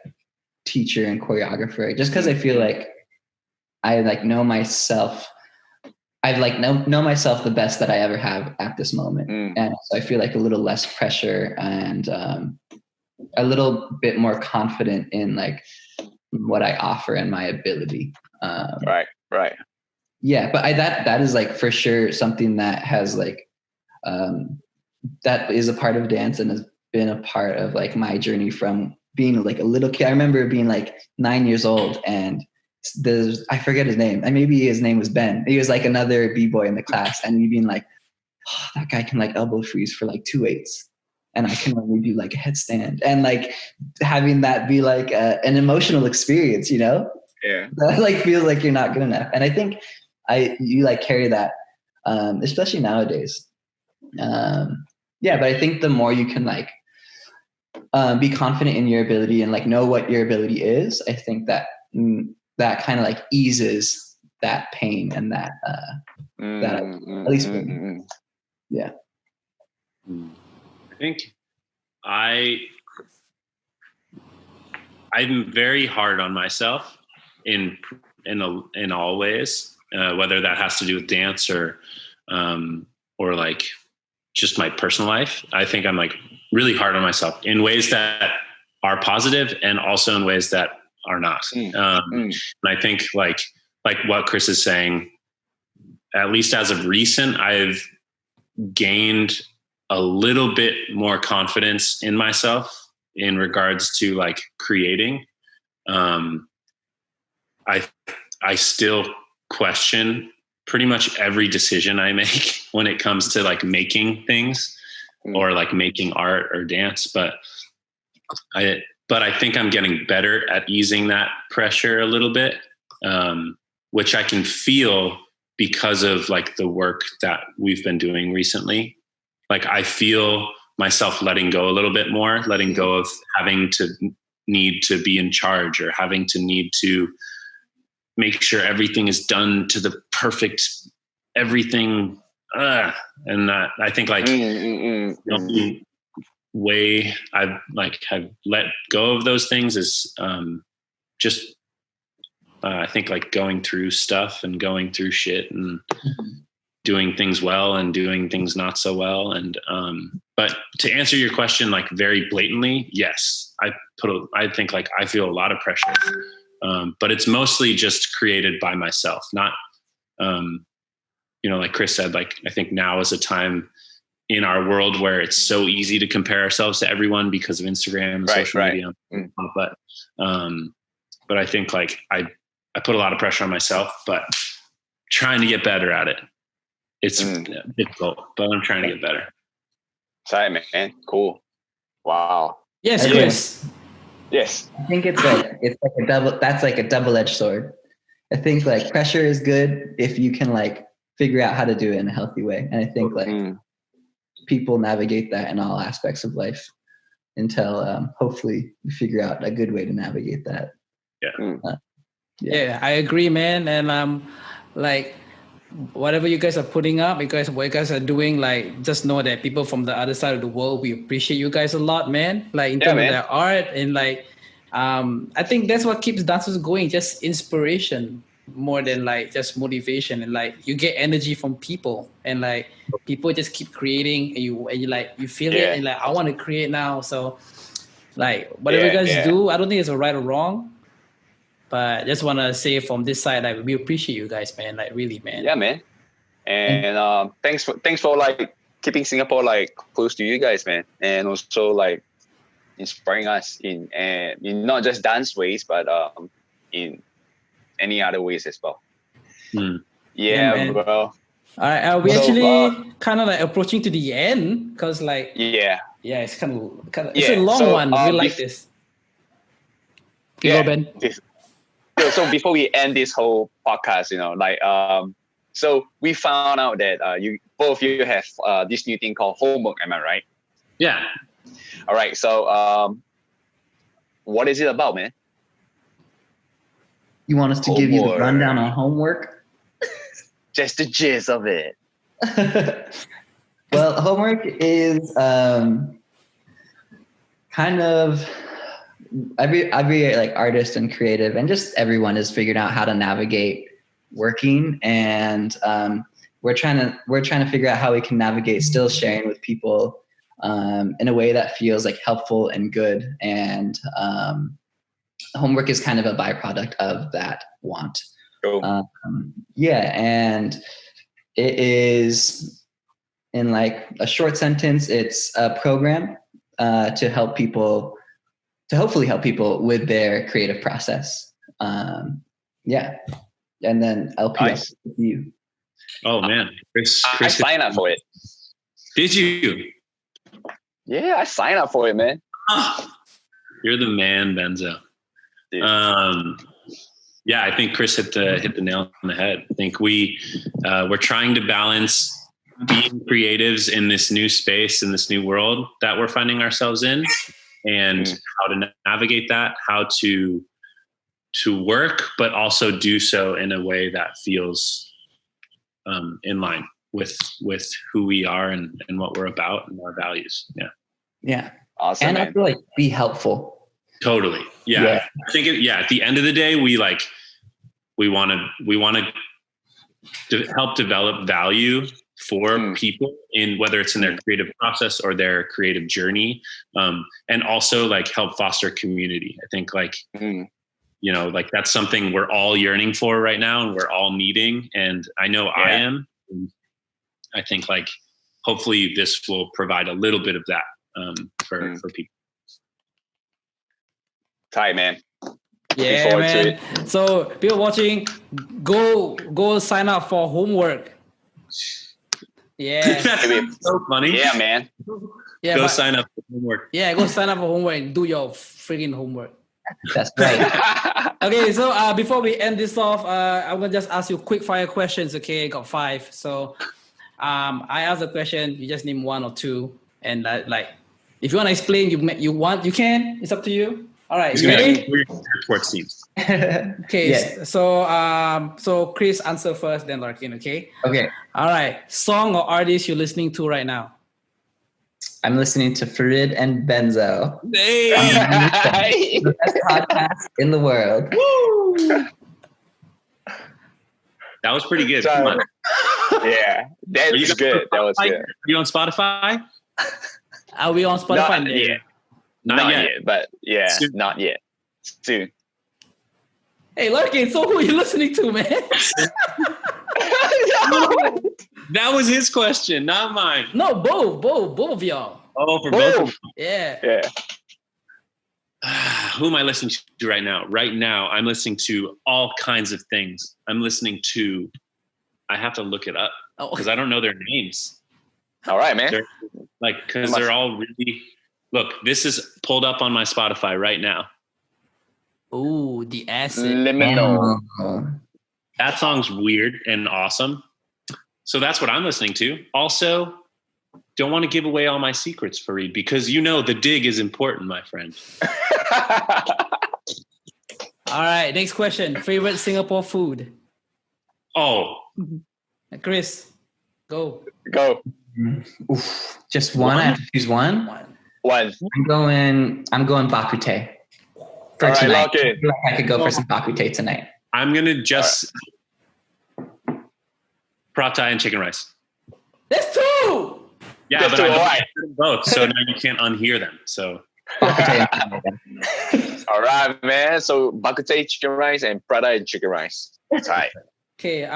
teacher and choreographer, just because I feel like I like know myself. I like know myself the best that I ever have at this moment. And so I feel like a little less pressure and a little bit more confident in like what I offer and my ability. Right. Yeah, but that is like for sure something that has like that is a part of dance and has been a part of like my journey from being like a little kid. I remember being like 9 years old and I forget his name, and maybe his name was Ben. He was like another b-boy in the class, and me being like, oh, that guy can like elbow freeze for like 2/8, and I can only do like a headstand, and like having that be like an emotional experience, you know? Yeah. That like feels like you're not good enough, and I think you like carry that, especially nowadays. Yeah, but I think the more you can like be confident in your ability and like know what your ability is, I think that that kind of like eases that pain and that at least for me. Yeah. I think I'm very hard on myself in all ways, whether that has to do with dance or like just my personal life. I think I'm like really hard on myself in ways that are positive and also in ways that are not. And I think like what Chris is saying, at least as of recent, I've gained a little bit more confidence in myself in regards to like creating. I still question pretty much every decision I make when it comes to like making things or like making art or dance, but I think I'm getting better at easing that pressure a little bit, which I can feel because of like the work that we've been doing recently. Like I feel myself letting go a little bit more, letting go of having to need to be in charge or having to need to make sure everything is done to the perfect everything. And that I think like the way I've let go of those things is just I think like going through stuff and going through shit and doing things well and doing things not so well. And but to answer your question like very blatantly, yes, I think like I feel a lot of pressure, but it's mostly just created by myself, not like Chris said, like I think now is a time in our world where it's so easy to compare ourselves to everyone because of Instagram and social media. But I think like I put a lot of pressure on myself, but trying to get better at it. It's difficult, but I'm trying to get better. Sorry, man. Cool. Wow. Yes, Chris. Yes. I think it's like a double-edged sword. I think like pressure is good if you can like figure out how to do it in a healthy way. And I think like people navigate that in all aspects of life until hopefully you figure out a good way to navigate that. Yeah, I agree, man. And like whatever you guys are putting up, what you guys are doing, like just know that people from the other side of the world, we appreciate you guys a lot, man. Like in terms of their art and like I think that's what keeps dancers going, just inspiration more than like just motivation. And like you get energy from people and like people just keep creating and you like you feel it and like I want to create now. So like whatever you guys do, I don't think it's a right or wrong. But I just want to say from this side, like we appreciate you guys, man. Like really, man. Yeah, man. And thanks for like keeping Singapore like close to you guys, man. And also like inspiring us in not just dance ways, but in any other ways as well. Yeah, bro. All right, we actually kind of like approaching to the end because like it's kind of it's a long one. We like this. Go, Ben. So before we end this whole podcast, So we found out that you both of you have this new thing called homework. Am I right? Yeah. All right. So what is it about, man? You want us to give you the Homework. rundown on homework? Just the gist of it. Well, homework is kind of every like artist and creative and just everyone is figuring out how to navigate working, and we're trying to figure out how we can navigate still sharing with people in a way that feels like helpful and good, and homework is kind of a byproduct of that want. Cool. Yeah, and it is, in like a short sentence, it's a program to help people, to hopefully help people with their creative process. Yeah, and then LP Nice. with you. Oh man, Chris I signed up for it. Did you? Yeah, I signed up for it, man. You're the man, Benzo. Dude. Yeah, I think Chris hit the nail on the head. I think we're trying to balance being creatives in this new space, in this new world that we're finding ourselves in, and how to navigate that, how to work, but also do so in a way that feels in line with who we are and what we're about and our values. Yeah, Awesome, and man. I feel like be helpful. Totally. Yeah. I think at the end of the day, we want to help develop value for people, in whether it's in their creative process or their creative journey, and also like help foster community. I think like like that's something we're all yearning for right now, and we're all needing. And I know I am. And I think like hopefully this will provide a little bit of that for people. Tight, man. Yeah, man. So people watching, go sign up for homework. Yeah. That's so funny. Yeah, man. Yeah, go sign up for homework. Yeah, go sign up for homework and do your freaking homework. That's right. Okay, so before we end this off, I'm gonna just ask you quick fire questions. Okay, got 5. So I ask a question, you just name 1 or 2, and like if you want to explain, you can. It's up to you. All right, you ready? Sports teams. Okay, Yeah. so Chris answer first, then Larkin. Okay. Okay. All right, song or artist you're listening to right now? I'm listening to Farid and Benzo. Hey. The best podcast in the world. Woo! That was pretty good. Come on. Yeah, that was good. That was good. Are you on Spotify? Are we on Spotify? Not yet. Not yet. But yeah, Soon. not yet. Soon. Hey, Larkin, so who are you listening to, man? That was his question, not mine. No, both of y'all. Oh, for both. Yeah. Yeah. Who am I listening to right now? Right now, I'm listening to all kinds of things. I'm listening to, I have to look it up because I don't know their names. All right, man. Because they're all really, look, this is pulled up on my Spotify right now. Ooh, the acid. Liminal. That song's weird and awesome. So that's what I'm listening to. Also, don't want to give away all my secrets, Farid, because the dig is important, my friend. All right, next question. Favorite Singapore food? Oh. Chris, go. Go. Oof. Just one? I have to choose one? One. I'm going Bak Kut Teh. For All right, tonight. lock in. I could go for some Bak Kut Teh tonight. I'm going to just Pad Thai and chicken rice. That's 2! Yeah, That's but I don't right. them both, so now you can't unhear them. So Bak Kut Teh. All right, man. So Bak Kut Teh chicken rice and Prada and chicken rice. Tight. Okay,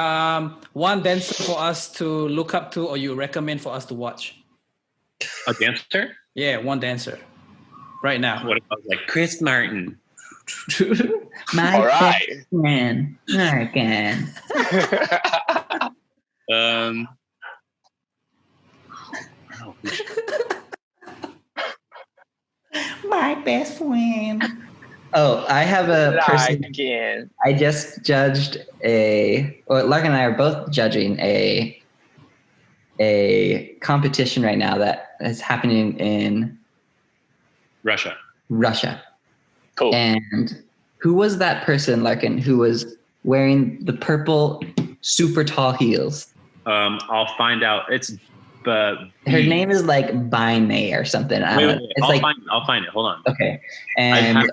one dancer for us to look up to or you recommend for us to watch? a dancer? Yeah, one dancer. Right now. What about like Chris Martin? My All right. man. Again. My best friend. Oh, I have a person. Again. I just judged Lark and I are both judging a competition right now that is happening in Russia. Cool. And who was that person, Larkin, who was wearing the purple super tall heels? I'll find out. It's her name is like Bine or something. Wait. It's I'll find it. Hold on. Okay. And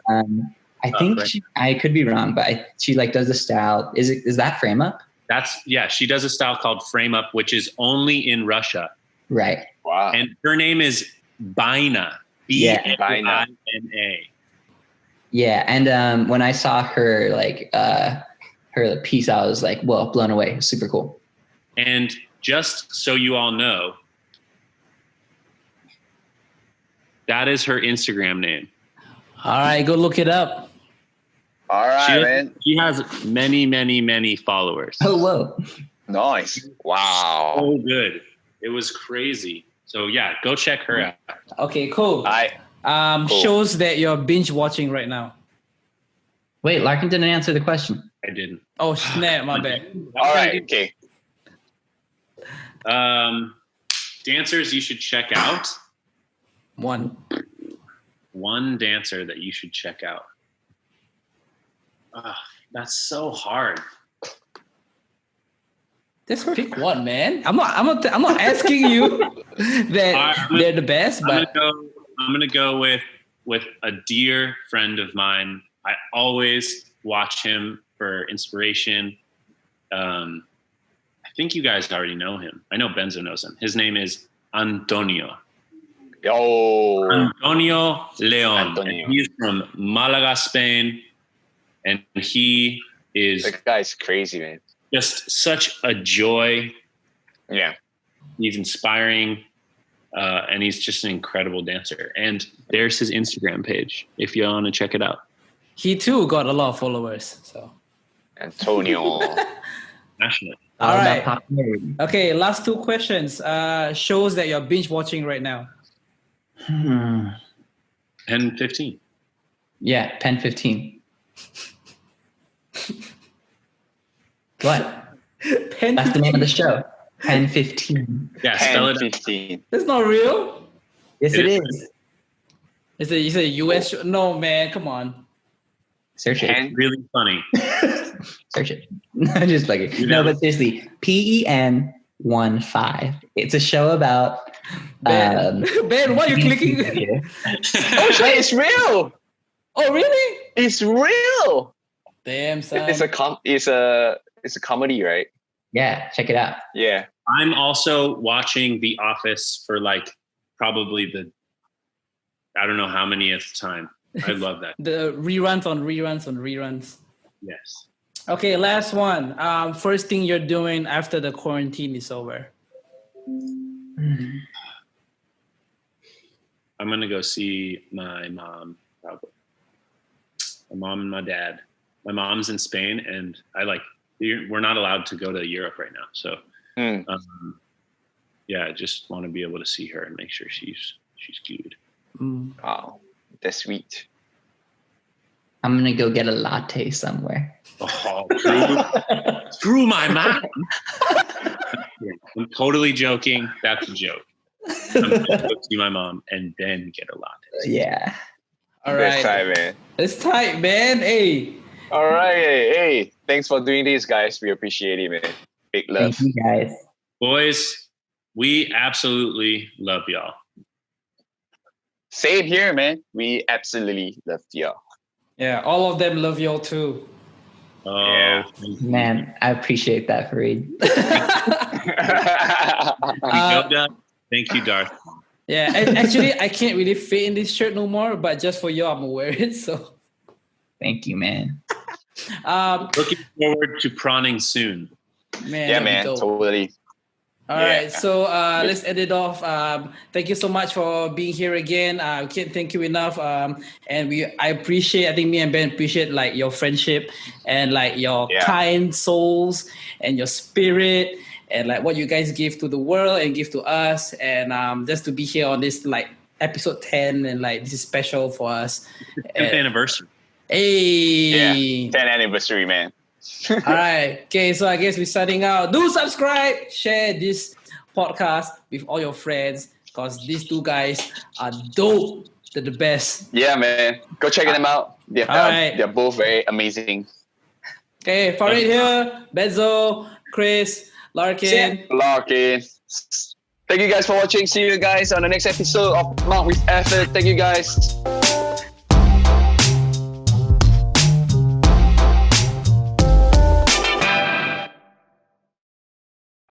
I think I could be wrong, but she like does the style. Is that Frame Up? She does a style called Frame Up, which is only in Russia. Right. Wow. And her name is Bina. Bina. Yeah. And when I saw her her piece, I was like, whoa, blown away. Super cool. And just so you all know, that is her Instagram name. All right, go look it up. All right, man. She has many, many, many followers. Oh, whoa. Nice. Wow. So good. It was crazy. So yeah, go check her out. Okay, cool. Cool. Shows that you're binge watching right now. Wait, Larkin didn't answer the question. I didn't. Oh snap, my bad. All right. Okay. Dancers you should check out. One dancer that you should check out. That's so hard. Just pick one, man. I'm not asking you that they're the best, but I'm gonna go with a dear friend of mine. I always watch him for inspiration. I think you guys already know him. I know Benzo knows him. His name is Antonio. Antonio Leon. He's from Malaga, Spain. And he is... That guy's crazy, man. Just such a joy. Yeah. He's inspiring. And he's just an incredible dancer. And there's his Instagram page, if you want to check it out. He too got a lot of followers. So Antonio. Passionate. All right. Okay, last two questions. Shows that you're binge watching right now. Pen 15. Yeah, Pen 15. What? That's the name of the show. Pen 15. Yeah, spell it 15. That's not real. Yes, it is. Is it a US show? No, man, come on. Search it. It's really funny. Search it. I'm just like no, but seriously, PEN 15. It's a show about Ben, why are you clicking? Oh shit, it's real. Oh really? It's real. Damn, son. It's a comedy, right? Yeah, check it out. Yeah. I'm also watching The Office for like probably I don't know how many time. I love that. The reruns on reruns on reruns. Yes. Okay, last one. First thing you're doing after the quarantine is over. I'm gonna go see my mom, probably. My mom and my dad. My mom's in Spain, and we're not allowed to go to Europe right now. So, yeah, I just want to be able to see her and make sure she's good. Wow, that's sweet. I'm gonna go get a latte somewhere. Oh, screw my mom. I'm totally joking. That's a joke. I'm gonna go see my mom and then get a latte. Yeah. All right. That's tight, man. It's tight, man. Hey. All right. Hey, thanks for doing this, guys. We appreciate it, man. Big love. Thank you, guys. Boys, we absolutely love y'all. Same here, man. We absolutely love y'all. Yeah, all of them love y'all too. Oh, yeah. Man, I appreciate that, Fareed. Thank you, Darth. Yeah, actually, I can't really fit in this shirt no more, but just for you, I'm gonna wear it. So, thank you, man. Looking forward to prawning soon. Man, yeah, man, totally. All right, so let's end it off. Thank you so much for being here again. I can't thank you enough. I think me and Ben appreciate like your friendship and like your kind souls and your spirit and like what you guys give to the world and give to us. And just to be here on this like episode 10 and like this is special for us. 10th anniversary. Hey. 10th anniversary, man. All right. Okay, so I guess we're signing out. Do subscribe, share this podcast with all your friends because these two guys are dope. They're the best. Yeah, man. Go check them out. They're both very amazing. Okay, Farid here, Benzo, Chris, Larkin. Thank you guys for watching. See you guys on the next episode of Mark with Effort. Thank you guys.